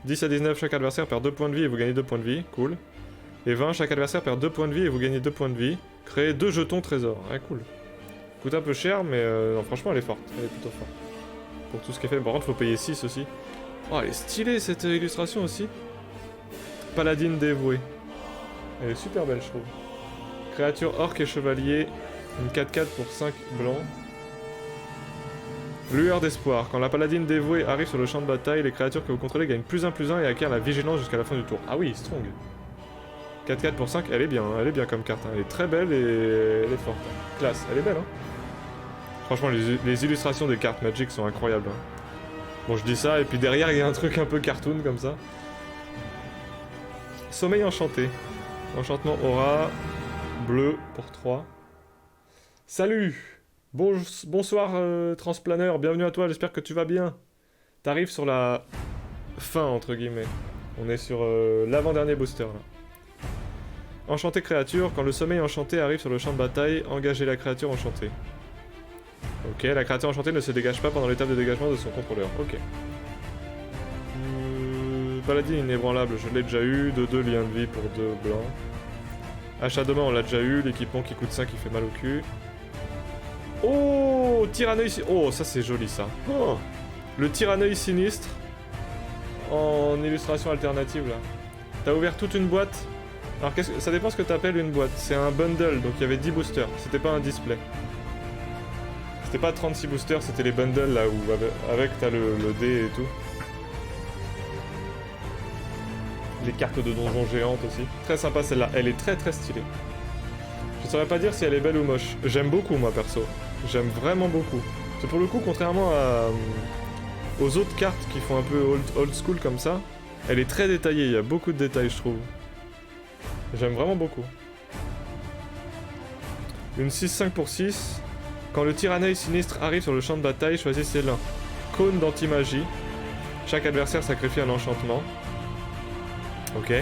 10 à 19, chaque adversaire perd 2 points de vie et vous gagnez 2 points de vie. Cool. Et 20, chaque adversaire perd 2 points de vie et vous gagnez 2 points de vie. Créez 2 jetons trésor. Ouais, cool. Coûte un peu cher, mais non, franchement, elle est forte. Elle est plutôt forte. Pour tout ce qu'elle fait. Par contre, faut payer 6 aussi. Oh, elle est stylée cette illustration aussi. Paladine dévouée. Elle est super belle, je trouve. Créature orc et chevalier. Une 4-4 pour 5 blancs. Lueur d'espoir. Quand la paladine dévouée arrive sur le champ de bataille, les créatures que vous contrôlez gagnent plus 1 et acquièrent la vigilance jusqu'à la fin du tour. Ah oui, strong. 4-4 pour 5, elle est bien comme carte. Hein. Elle est très belle et elle est forte. Hein. Classe, elle est belle. Hein. Franchement, les illustrations des cartes Magic sont incroyables. Hein. Bon, je dis ça, et puis derrière, il y a un truc un peu cartoon comme ça. Sommeil enchanté. Enchantement aura. Bleu pour 3. Salut! Bonsoir transplaneur, bienvenue à toi, j'espère que tu vas bien. T'arrives sur la fin entre guillemets. On est sur l'avant-dernier booster là. Enchanté créature, quand le sommeil enchanté arrive sur le champ de bataille, engagez la créature enchantée. Ok, la créature enchantée ne se dégage pas pendant l'étape de dégagement de son contrôleur. Ok. Paladine inébranlable, je l'ai déjà eu. 2-2 liens de vie pour 2 blancs. Achat de main, on l'a déjà eu. L'équipement qui coûte 5 qui fait mal au cul. Oh, Tyranneuil... Oh, ça c'est joli ça. Oh, le Tyranneuil sinistre en illustration alternative là. T'as ouvert toute une boîte. Alors ça dépend ce que t'appelles une boîte. C'est un bundle, donc il y avait 10 boosters. C'était pas un display. C'était pas 36 boosters, c'était les bundles là où avec t'as le dé et tout. Les cartes de donjons géantes aussi. Très sympa celle-là, elle est très stylée. Je saurais pas dire si elle est belle ou moche. J'aime beaucoup moi perso. J'aime vraiment beaucoup. C'est pour le coup, contrairement aux autres cartes qui font un peu old school comme ça, elle est très détaillée, il y a beaucoup de détails je trouve. J'aime vraiment beaucoup. Une 6-5 pour 6. Quand le tyranneil sinistre arrive sur le champ de bataille, choisissez l'un. Cône d'anti-magie. Chaque adversaire sacrifie un enchantement. Ok.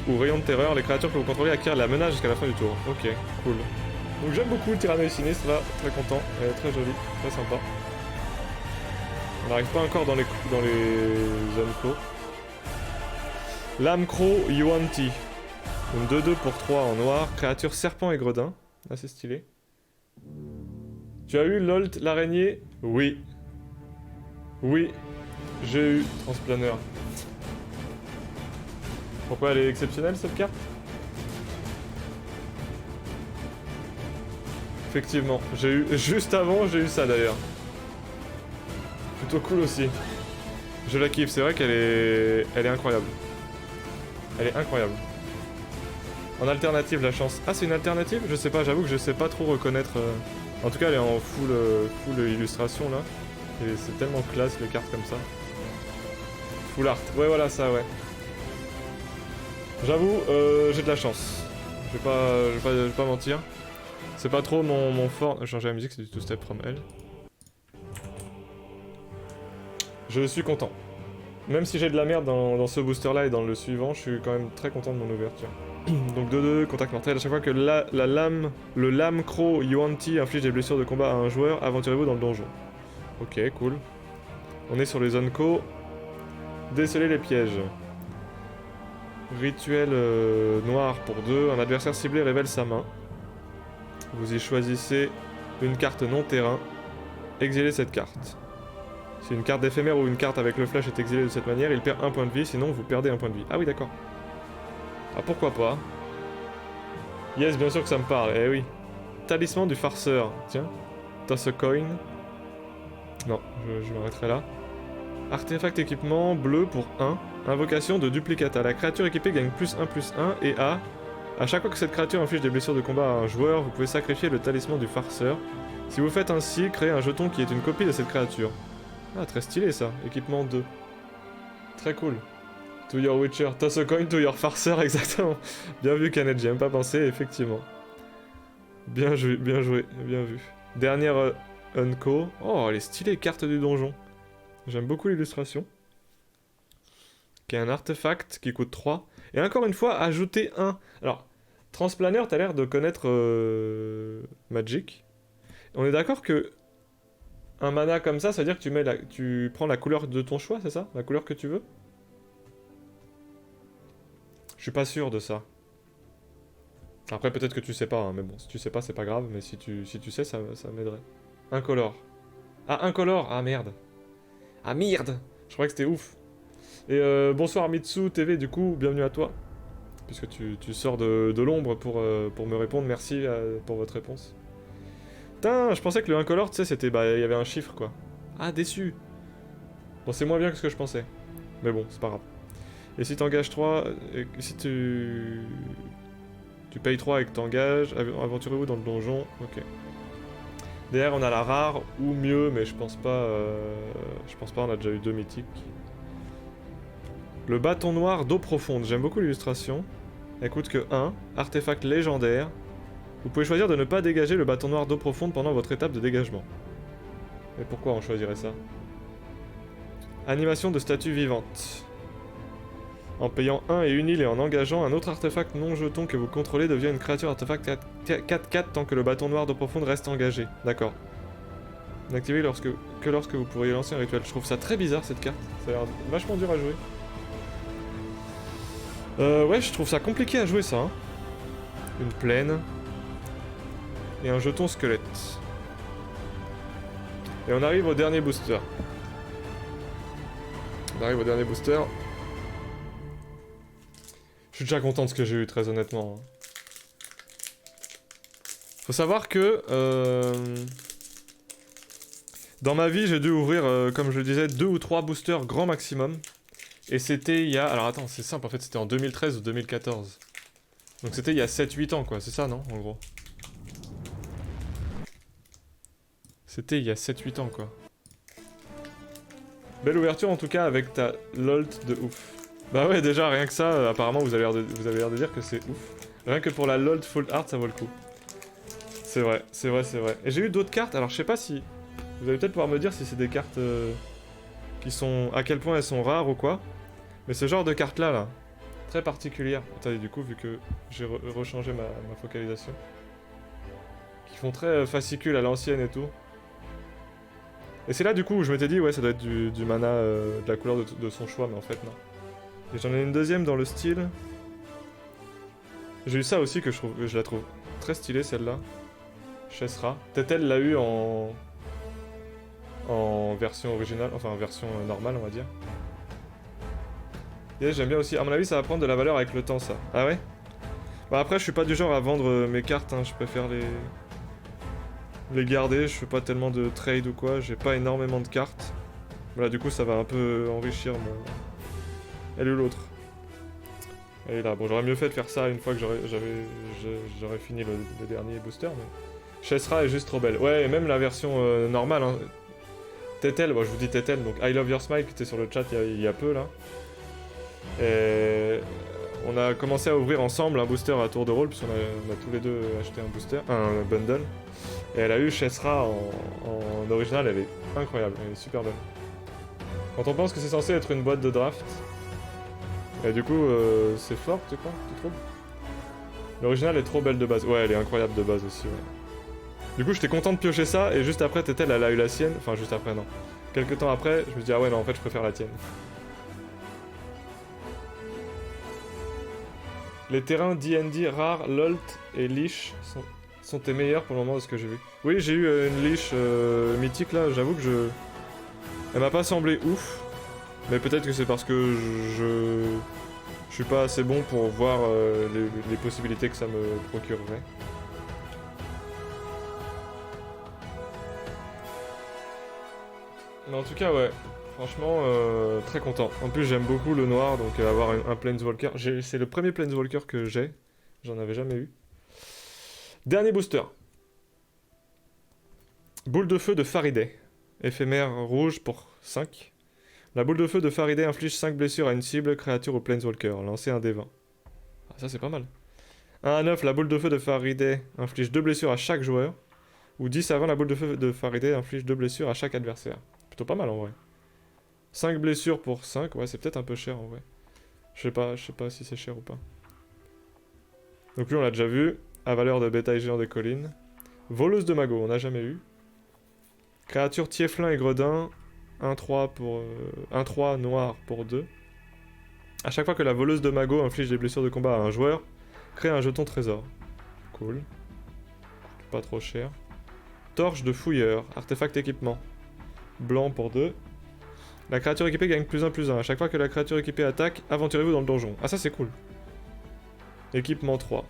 Ou rayon de terreur, les créatures que vous contrôlez acquièrent la menace jusqu'à la fin du tour. Ok, cool. Donc j'aime beaucoup le tyranneil sinistre là, très content. Elle est très jolie, très sympa. On n'arrive pas encore dans les zones clos. Lame Crow Yuan-Ti. Une 2-2 pour 3 en noir, créature serpent et gredin. Assez stylé. Tu as eu Lolt l'araignée? Oui. Oui. J'ai eu Transplaneur. Pourquoi elle est exceptionnelle cette carte? Effectivement, j'ai eu. Juste avant, j'ai eu ça d'ailleurs. Plutôt cool aussi. Je la kiffe, c'est vrai qu'elle est. Elle est incroyable. Elle est incroyable. En alternative, la chance. Ah, c'est une alternative? Je sais pas, j'avoue que je sais pas trop reconnaître. En tout cas, elle est en full illustration là. Et c'est tellement classe les cartes comme ça. Full art. Ouais, voilà, ça, ouais. J'avoue, j'ai de la chance. Je vais pas mentir. C'est pas trop mon fort. Changer la musique, c'est du Two Step From Hell. Je suis content. Même si j'ai de la merde dans ce booster là et dans le suivant, je suis quand même très content de mon ouverture. Donc 2-2, contact mortel. À chaque fois que le lame Crow Yuan-Ti inflige des blessures de combat à un joueur, aventurez-vous dans le donjon. Ok, cool. On est sur les zones co. Déceler les pièges. Rituel noir pour 2. Un adversaire ciblé révèle sa main. Vous y choisissez une carte non terrain. Exilez cette carte. Si une carte d'éphémère ou une carte avec le flash est exilée de cette manière, il perd un point de vie, sinon vous perdez un point de vie. Ah oui, d'accord. Ah, pourquoi pas. Yes, bien sûr que ça me parle, eh oui. Talisman du farceur, tiens. Toss a coin. Non, je m'arrêterai là. Artefact équipement, bleu pour 1. Invocation de duplicata. La créature équipée gagne +1/+1 et à chaque fois que cette créature inflige des blessures de combat à un joueur, vous pouvez sacrifier le talisman du farceur. Si vous faites ainsi, créez un jeton qui est une copie de cette créature. Ah, très stylé ça, équipement 2. Très cool. To your witcher, toss a coin to your farceur, exactement. Bien vu Canet, j'y ai même pas pensé, effectivement. Bien joué, bien vu. Dernière Unco. Oh, elle est stylée, carte du donjon. J'aime beaucoup l'illustration. Qui est un artefact qui coûte 3. Et encore une fois, ajouter 1. Alors, Transplaneur, t'as l'air de connaître Magic. On est d'accord que un mana comme ça veut dire que tu prends la couleur de ton choix, c'est ça? La couleur que tu veux? Je suis pas sûr de ça. Après, peut-être que tu sais pas, hein, mais bon, si tu sais pas, c'est pas grave, mais si tu sais, ça m'aiderait. Incolore. Ah, incolore! Ah, merde. Ah, merde! Je croyais que c'était ouf. Et bonsoir Mitsu TV, du coup, bienvenue à toi. Puisque tu sors de l'ombre pour me répondre, merci pour votre réponse. Putain, je pensais que le incolore, tu sais, c'était... Bah, il y avait un chiffre, quoi. Ah, déçu. Bon, c'est moins bien que ce que je pensais. Mais bon, c'est pas grave. Et si t'engages 3... si tu payes 3 et que t'engages, aventurez-vous dans le donjon. Ok. Derrière, on a la rare, ou mieux, mais je pense pas, on a déjà eu 2 mythiques. Le bâton noir d'eau profonde, j'aime beaucoup l'illustration. Elle coûte que 1, artefact légendaire. Vous pouvez choisir de ne pas dégager le bâton noir d'eau profonde pendant votre étape de dégagement. Et pourquoi on choisirait ça? Animation de statue vivante. En payant 1 et une île et en engageant, un autre artefact non jeton que vous contrôlez devient une créature artefact 4/4 tant que le bâton noir d'eau profonde reste engagé. D'accord. N'activez que lorsque vous pourriez lancer un rituel. Je trouve ça très bizarre cette carte. Ça a l'air vachement dur à jouer. Ouais, je trouve ça compliqué à jouer ça. Hein. Une plaine. Et un jeton squelette. Et on arrive au dernier booster. Je suis déjà content de ce que j'ai eu, très honnêtement. Faut savoir que... dans ma vie, j'ai dû ouvrir, comme je le disais, 2 ou 3 boosters grand maximum. Et c'était il y a... Alors attends, c'est simple, en fait, c'était en 2013 ou 2014. Donc c'était il y a 7-8 ans, quoi. C'est ça, non? En gros. C'était il y a 7-8 ans, quoi. Belle ouverture, en tout cas, avec ta LOLT de ouf. Bah ouais, déjà, rien que ça, apparemment, vous avez l'air de dire que c'est ouf. Rien que pour la LOLT Full Art, ça vaut le coup. C'est vrai, c'est vrai, c'est vrai. Et j'ai eu d'autres cartes, alors je sais pas si... Vous allez peut-être pouvoir me dire si c'est des cartes qui sont... à quel point elles sont rares ou quoi. Mais ce genre de cartes-là, là, très particulière. Attendez, du coup, vu que j'ai rechangé ma focalisation. Qui font très fascicule à l'ancienne et tout. Et c'est là, du coup, où je m'étais dit, ouais, ça doit être du mana de la couleur de son choix, mais en fait, non. Et j'en ai une deuxième dans le style. J'ai eu ça aussi que je la trouve très stylée, celle-là. Chessra. Tetel l'a eu en version originale, enfin en version normale, on va dire. Et j'aime bien aussi. À mon avis, ça va prendre de la valeur avec le temps, ça. Ah ouais? Bah après, je suis pas du genre à vendre mes cartes, hein. Je préfère les garder. Je fais pas tellement de trade ou quoi. J'ai pas énormément de cartes. Voilà, du coup, ça va un peu enrichir mon... Elle est où l'autre? Elle est là. Bon, j'aurais mieux fait de faire ça une fois que j'aurais fini le dernier booster, mais... Chessra est juste trop belle. Ouais, et même la version normale, hein. Tetel, bon, je vous dis Tetel, donc I Love Your Smile qui était sur le chat il y a peu là. Et on a commencé à ouvrir ensemble un booster à tour de rôle, puisqu'on a tous les deux acheté un booster, un bundle. Et elle a eu Chessra en original, elle est incroyable, elle est super belle. Quand on pense que c'est censé être une boîte de draft, et du coup c'est fort, tu crois? Tu trouves? L'original est trop belle de base, ouais elle est incroyable de base aussi, ouais. Du coup, j'étais content de piocher ça, et juste après, Tetel, elle a eu la sienne. Enfin, juste après, non. Quelques temps après, je me dis, ah ouais, non, en fait, je préfère la tienne. Les terrains D&D rares, Lolt et Leash sont tes meilleurs pour le moment de ce que j'ai vu. Oui, j'ai eu une Leash mythique, là, j'avoue que je... Elle m'a pas semblé ouf, mais peut-être que c'est parce que je suis pas assez bon pour voir les possibilités que ça me procurerait. Mais en tout cas, ouais. Franchement, très content. En plus, j'aime beaucoup le noir, donc avoir un Planeswalker. C'est le premier Planeswalker que j'ai. J'en avais jamais eu. Dernier booster. Boule de feu de Faraday. Éphémère rouge pour 5. La boule de feu de Faraday inflige 5 blessures à une cible, créature ou Planeswalker. Lancez un D20. Ah, ça, c'est pas mal. 1 à 9, la boule de feu de Faraday inflige 2 blessures à chaque joueur. Ou 10 à 20, la boule de feu de Faraday inflige 2 blessures à chaque adversaire. Plutôt pas mal en vrai. 5 blessures pour 5, ouais c'est peut-être un peu cher en vrai. Je sais pas si c'est cher ou pas. Donc lui on l'a déjà vu. À valeur de bétail géant des collines. Voleuse de magot, on n'a jamais eu. Créature Tieflin et Gredin. 1-3 pour... 1-3 noir pour 2. À chaque fois que la voleuse de magot inflige des blessures de combat à un joueur, crée un jeton trésor. Cool. Pas trop cher. Torche de fouilleur, artefact équipement. Blanc pour 2. La créature équipée gagne +1/+1. À chaque fois que la créature équipée attaque, aventurez-vous dans le donjon. Ah ça c'est cool. Équipement 3.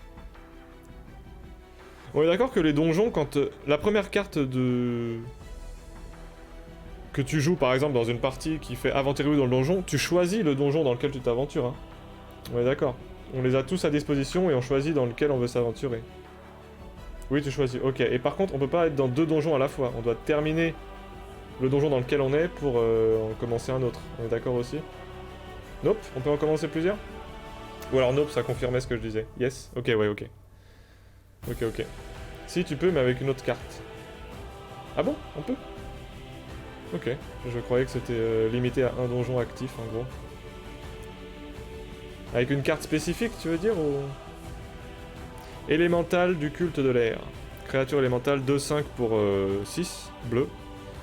On est d'accord que les donjons, quand la première carte de... que tu joues par exemple dans une partie qui fait aventurez-vous dans le donjon, tu choisis le donjon dans lequel tu t'aventures. Hein. On est d'accord. On les a tous à disposition et on choisit dans lequel on veut s'aventurer. Oui, tu choisis. Ok. Et par contre, on peut pas être dans 2 donjons à la fois. On doit terminer le donjon dans lequel on est pour en commencer un autre. On est d'accord aussi? Nope, on peut en commencer plusieurs? Ou alors nope, ça confirmait ce que je disais. Yes? Ok, ouais, ok. Ok. Si, tu peux, mais avec une autre carte. Ah bon? On peut? Ok. Je croyais que c'était limité à un donjon actif, en gros. Avec une carte spécifique, tu veux dire, ou... Élémental du culte de l'air. Créature élémentale 2-5 pour 6, bleu.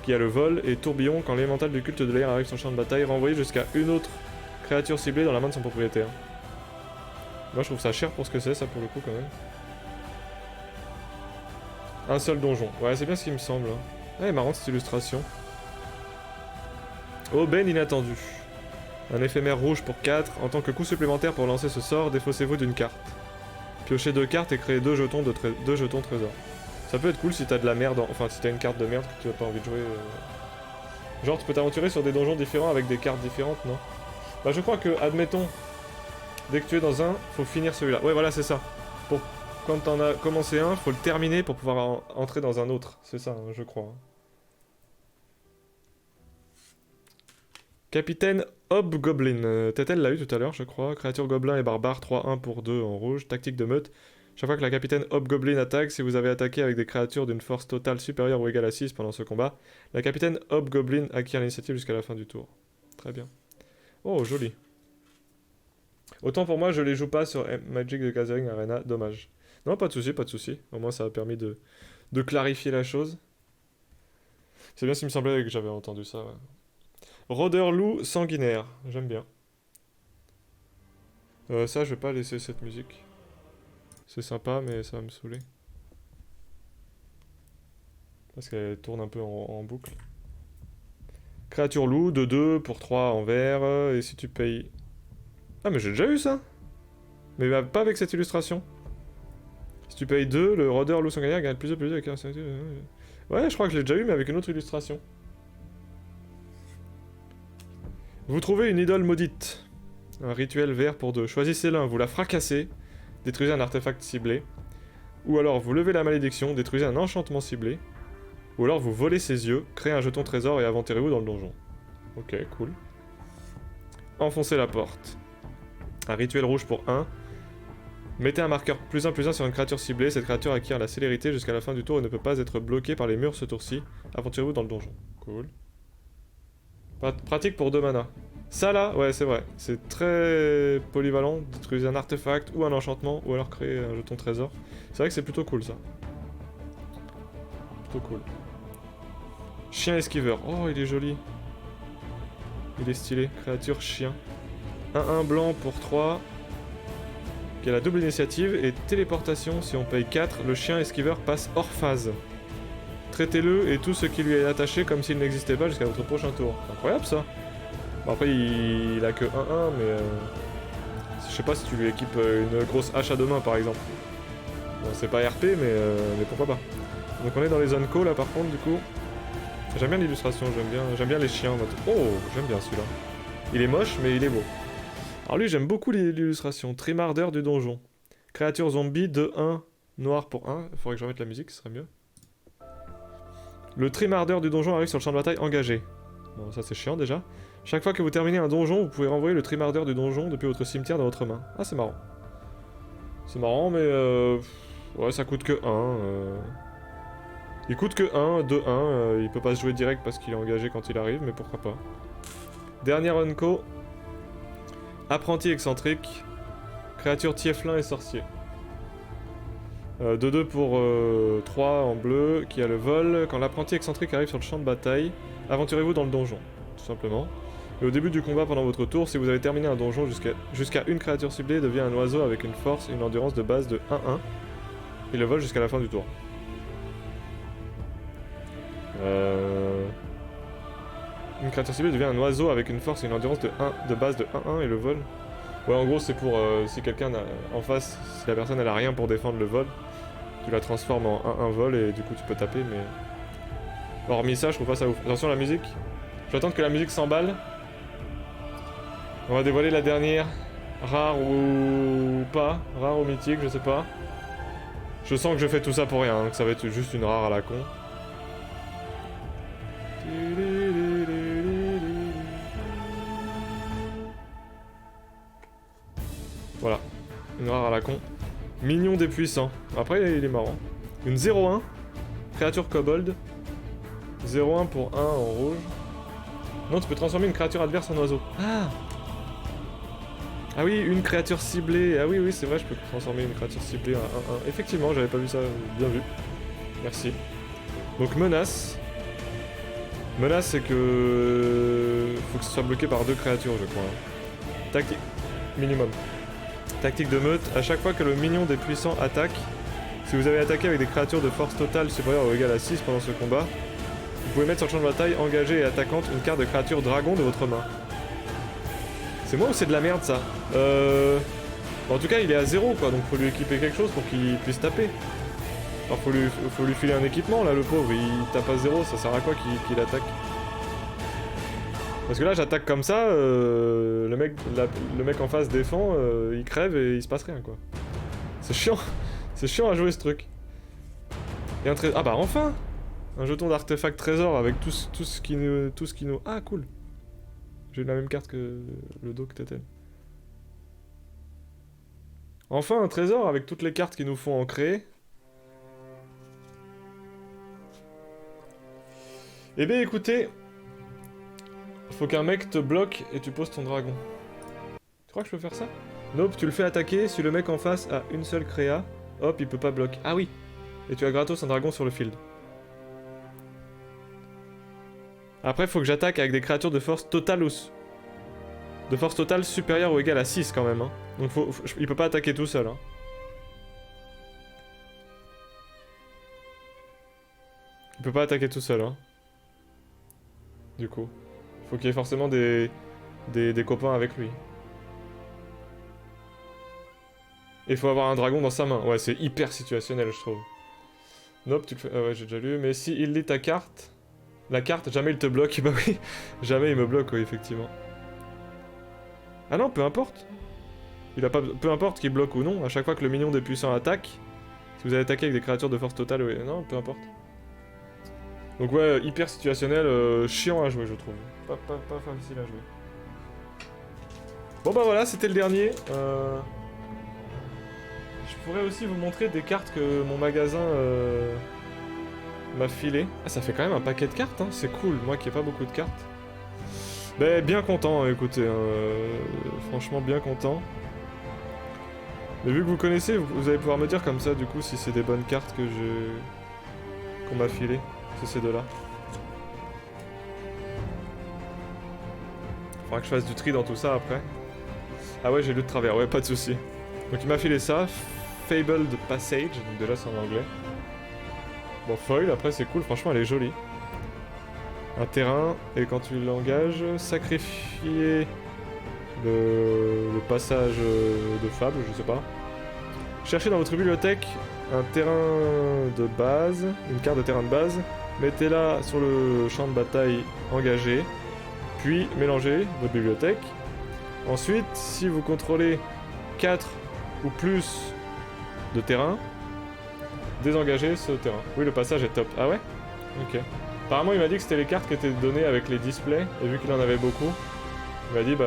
Qui a le vol et tourbillon quand l'élémental du culte de l'air arrive sur le champ de bataille, renvoyé jusqu'à une autre créature ciblée dans la main de son propriétaire. Moi je trouve ça cher pour ce que c'est, ça pour le coup quand même. Un seul donjon. Ouais, c'est bien ce qui me semble. Hein. Ouais, marrant cette illustration. Aubaine inattendue. Un éphémère rouge pour 4. En tant que coup supplémentaire pour lancer ce sort, défaussez-vous d'une carte. Piochez 2 cartes et créez 2 jetons trésor. Ça peut être cool si t'as de la merde, enfin si t'as une carte de merde que tu as pas envie de jouer. Genre tu peux t'aventurer sur des donjons différents avec des cartes différentes, non? Bah je crois que, admettons, dès que tu es dans un, faut finir celui-là. Ouais voilà c'est ça. Pour quand t'en as commencé un, faut le terminer pour pouvoir entrer dans un autre. C'est ça, hein, je crois. Capitaine Hobgoblin. Tetel l'a eu tout à l'heure, je crois. Créature gobelin et barbare, 3-1 pour 2 en rouge. Tactique de meute. Chaque fois que la capitaine Hobgoblin attaque, si vous avez attaqué avec des créatures d'une force totale supérieure ou égale à 6 pendant ce combat, la capitaine Hobgoblin acquiert l'initiative jusqu'à la fin du tour. Très bien. Oh, joli. Autant pour moi, je les joue pas sur Magic the Gathering Arena, dommage. Non, pas de souci, pas de souci. Au moins, ça a permis de clarifier la chose. C'est bien s'il me semblait que j'avais entendu ça. Ouais. Rôdeur loup sanguinaire, j'aime bien. Ça, je vais pas laisser cette musique. C'est sympa, mais ça va me saouler. Parce qu'elle tourne un peu en boucle. Créature loup, de 2 pour 3 en vert. Et si tu payes... Ah, mais j'ai déjà eu ça. Mais bah, pas avec cette illustration. Si tu payes 2, le rôdeur loup sanguinaire gagne plus de plus avec un... Ouais, je crois que je l'ai déjà eu, mais avec une autre illustration. Vous trouvez une idole maudite. Un rituel vert pour 2. Choisissez l'un, vous la fracassez, détruisez un artefact ciblé. Ou alors vous levez la malédiction, détruisez un enchantement ciblé. Ou alors vous volez ses yeux, créez un jeton trésor et aventurez-vous dans le donjon. Ok, cool. Enfoncez la porte. Un rituel rouge pour 1. Mettez un marqueur +1/+1 sur une créature ciblée. Cette créature acquiert la célérité jusqu'à la fin du tour et ne peut pas être bloquée par les murs ce tour-ci. Aventurez-vous dans le donjon. Cool. Pratique pour 2 mana. Ça là, ouais c'est vrai. C'est très polyvalent. Détruisez un artefact ou un enchantement ou alors créer un jeton trésor. C'est vrai que c'est plutôt cool ça. Plutôt cool. Chien esquiveur. Oh, il est joli. Il est stylé. Créature chien. 1-1 blanc pour 3. Qui a la double initiative. Et téléportation, si on paye 4, le chien esquiveur passe hors phase. Traitez-le et tout ce qui lui est attaché comme s'il n'existait pas jusqu'à votre prochain tour. Incroyable ça. Bon, après, il a que 1-1, mais... je sais pas si tu lui équipes une grosse hache à 2 mains, par exemple. Bon, c'est pas RP, mais pourquoi pas. Donc on est dans les zones co, là, par contre, du coup. J'aime bien l'illustration, j'aime bien les chiens. Oh, j'aime bien celui-là. Il est moche, mais il est beau. Alors lui, j'aime beaucoup l'illustration. Trimardeur du donjon. Créature zombie de 1, noir pour 1. Faudrait que je remette la musique, ce serait mieux. Le trimardeur du donjon arrive sur le champ de bataille engagé. Bon, ça c'est chiant déjà. Chaque fois que vous terminez un donjon, vous pouvez renvoyer le trimardeur du donjon depuis votre cimetière dans votre main. Ah, c'est marrant. C'est marrant, mais ouais, ça coûte que 1. Il coûte que 1, 2-1. Il peut pas se jouer direct parce qu'il est engagé quand il arrive, mais pourquoi pas. Dernière unco. Apprenti excentrique. Créature tieflin et sorcier. 2-2 pour 3 en bleu, qui a le vol. Quand l'apprenti excentrique arrive sur le champ de bataille, aventurez-vous dans le donjon, tout simplement. Et au début du combat pendant votre tour, si vous avez terminé un donjon jusqu'à une créature ciblée, devient un oiseau avec une force et une endurance de base de 1-1. Et le vol jusqu'à la fin du tour. Une créature ciblée devient un oiseau avec une force et une endurance de base de 1-1 et le vol. Ouais, en gros, c'est pour si quelqu'un en face, si la personne elle a rien pour défendre le vol, tu la transformes en 1-1 vol et du coup tu peux taper, mais... Hormis ça, je trouve pas ça ouf. Attention à la musique. Je vais attendre que la musique s'emballe. On va dévoiler la dernière. Rare ou pas. Rare ou mythique, je sais pas. Je sens que je fais tout ça pour rien, hein, que ça va être juste une rare à la con. Voilà. Une rare à la con. Mignon des puissants. Après, il est marrant. Une 0-1. Créature kobold. 0-1 pour 1 en rouge. Non, tu peux transformer une créature adverse en oiseau. Ah! Ah oui, une créature ciblée. Ah oui, oui, c'est vrai, je peux transformer une créature ciblée en 1-1. Effectivement, j'avais pas vu ça. Bien vu. Merci. Donc, menace. Menace, c'est que... faut que ce soit bloqué par 2 créatures, je crois. Tactique. Minimum. Tactique de meute. À chaque fois que le mignon des puissants attaque, si vous avez attaqué avec des créatures de force totale supérieure ou égale à 6 pendant ce combat, vous pouvez mettre sur le champ de bataille, engagée et attaquante, une carte de créature dragon de votre main. C'est moi ou c'est de la merde ça? Bon, en tout cas, il est à 0 quoi, donc faut lui équiper quelque chose pour qu'il puisse taper. Alors faut lui filer un équipement là, le pauvre, il tape à 0, ça sert à quoi qu'il attaque? Parce que là j'attaque comme ça, le mec en face défend, il crève et il se passe rien quoi. C'est chiant, c'est chiant à jouer ce truc. Et un trésor, ah bah enfin! Un jeton d'artefact trésor avec tout ce qui nous... Ah cool. J'ai la même carte que le dos que Teten. Enfin, un trésor avec toutes les cartes qu'il nous faut en créer. Eh bien, écoutez... Faut qu'un mec te bloque et tu poses ton dragon. Tu crois que je peux faire ça? Nope, tu le fais attaquer, si le mec en face a une seule créa, hop, il peut pas bloquer. Ah oui! Et tu as gratos un dragon sur le field. Après, faut que j'attaque avec des créatures de force totale ou... De force totale supérieure ou égale à 6 quand même, hein. Donc il peut pas attaquer tout seul, hein. Il peut pas attaquer tout seul, hein. Du coup. Faut qu'il y ait forcément des copains avec lui. Et il faut avoir un dragon dans sa main. Ouais, c'est hyper situationnel, je trouve. Nope, tu le fais... Ah ouais, j'ai déjà lu. Mais si il lit ta carte... La carte, jamais il te bloque. Bah oui, jamais il me bloque, oui, effectivement. Ah non, peu importe. Il a pas... Peu importe qu'il bloque ou non, à chaque fois que le minion des puissants attaque, si vous allez attaquer avec des créatures de force totale, oui, non, peu importe. Donc ouais, hyper situationnel, chiant à jouer, je trouve. Pas facile à jouer. Bon bah voilà, c'était le dernier. Je pourrais aussi vous montrer des cartes que mon magasin m'a filé. Ah, ça fait quand même un paquet de cartes, hein. C'est cool, moi qui ai pas beaucoup de cartes. Ben, bien content, écoutez, franchement bien content. Mais vu que vous connaissez, vous allez pouvoir me dire comme ça, du coup, si c'est des bonnes cartes que qu'on m'a filé, c'est ces deux-là. Faudra que je fasse du tri dans tout ça après. Ah ouais, j'ai lu de travers, ouais, pas de soucis. Donc il m'a filé ça, Fabled Passage, donc déjà c'est en anglais. Bon, foil, après c'est cool, franchement elle est jolie. Un terrain, et quand tu l'engages, sacrifier le passage de Fable, je sais pas. Cherchez dans votre bibliothèque un terrain de base, une carte de terrain de base, mettez-la sur le champ de bataille engagé, puis mélangez votre bibliothèque. Ensuite, si vous contrôlez 4 ou plus de terrain, désengagez ce terrain. Oui, le passage est top. Ah ouais? Ok. Apparemment, il m'a dit que c'était les cartes qui étaient données avec les displays, et vu qu'il en avait beaucoup, il m'a dit, bah,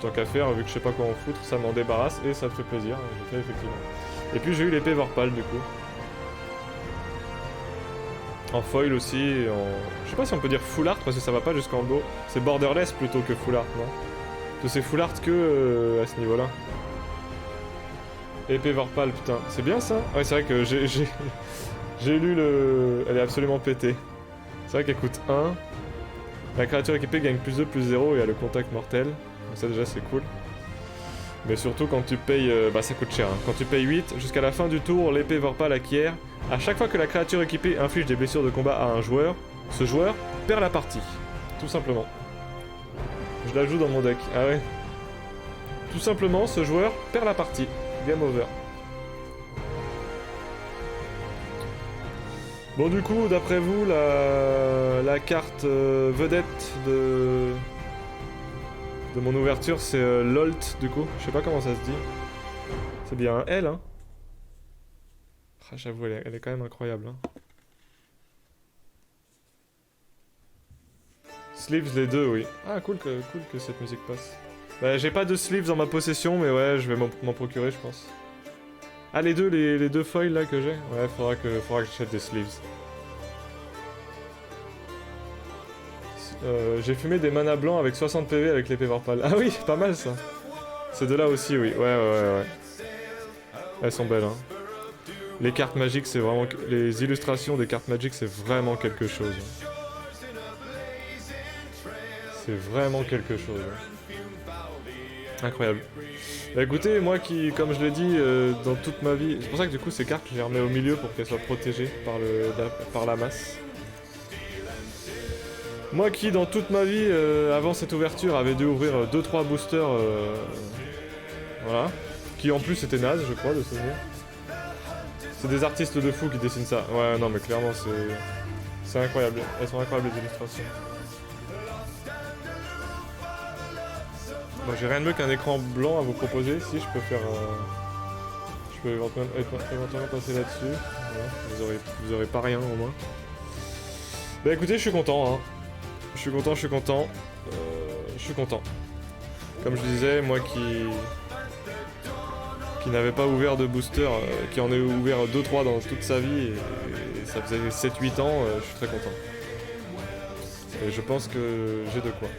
tant qu'à faire, vu que je sais pas quoi en foutre, ça m'en débarrasse, et ça te fait plaisir. J'ai fait effectivement. Et puis j'ai eu l'épée Vorpal, du coup. En foil aussi, je sais pas si on peut dire full art, parce que ça va pas jusqu'en dos. C'est borderless plutôt que full art, non? Parce que c'est full art que à ce niveau-là. Épée Vorpal, putain, c'est bien ça? Ouais, c'est vrai que j'ai lu le... Elle est absolument pétée. C'est vrai qu'elle coûte 1. La créature équipée gagne plus 2, plus 0 et a le contact mortel. Donc ça déjà c'est cool. Mais surtout quand tu payes... bah ça coûte cher. Hein. Quand tu payes 8, jusqu'à la fin du tour, l'épée Vorpal acquiert. À chaque fois que la créature équipée inflige des blessures de combat à un joueur, ce joueur perd la partie. Tout simplement. Je la joue dans mon deck. Ah ouais. Tout simplement, ce joueur perd la partie. Game over. Bon du coup, d'après vous, la carte vedette de mon ouverture, c'est Lolt du coup. Je sais pas comment ça se dit. C'est bien un L, hein. Ah, j'avoue, elle est quand même incroyable, hein. Sleeves les deux, oui. Ah cool que cette musique passe. Bah, j'ai pas de sleeves dans ma possession, mais ouais, je vais m'en procurer, je pense. Ah, les deux foils là que j'ai? Ouais, faudra que j'achète des sleeves. J'ai fumé des mana blancs avec 60 PV avec l'épée Vorpal. Ah oui, pas mal ça. Ces deux là aussi, oui. Ouais. Elles sont belles, hein. Les cartes magiques, c'est vraiment... Les illustrations des cartes magiques, c'est vraiment quelque chose. C'est vraiment quelque chose. Incroyable. Bah écoutez, moi qui, comme je l'ai dit, dans toute ma vie... C'est pour ça que du coup, ces cartes, je les remets au milieu pour qu'elles soient protégées par la masse. Moi qui, dans toute ma vie, avant cette ouverture, avait dû ouvrir 2-3 boosters... voilà. Qui en plus étaient nazes, je crois, de souvenir. C'est des artistes de fou qui dessinent ça. Ouais, non, mais clairement, c'est incroyable. Elles sont incroyables, les illustrations. Bon, j'ai rien de mieux qu'un écran blanc à vous proposer. Si, je peux faire... Je peux éventuellement passer là-dessus. Voilà, vous aurez pas rien, au moins. Bah écoutez, je suis content, hein. Je suis content. Je suis content. Comme je disais, moi qui n'avait pas ouvert de booster, qui en a ouvert 2-3 dans toute sa vie, et ça faisait 7-8 ans, je suis très content. Et je pense que j'ai de quoi.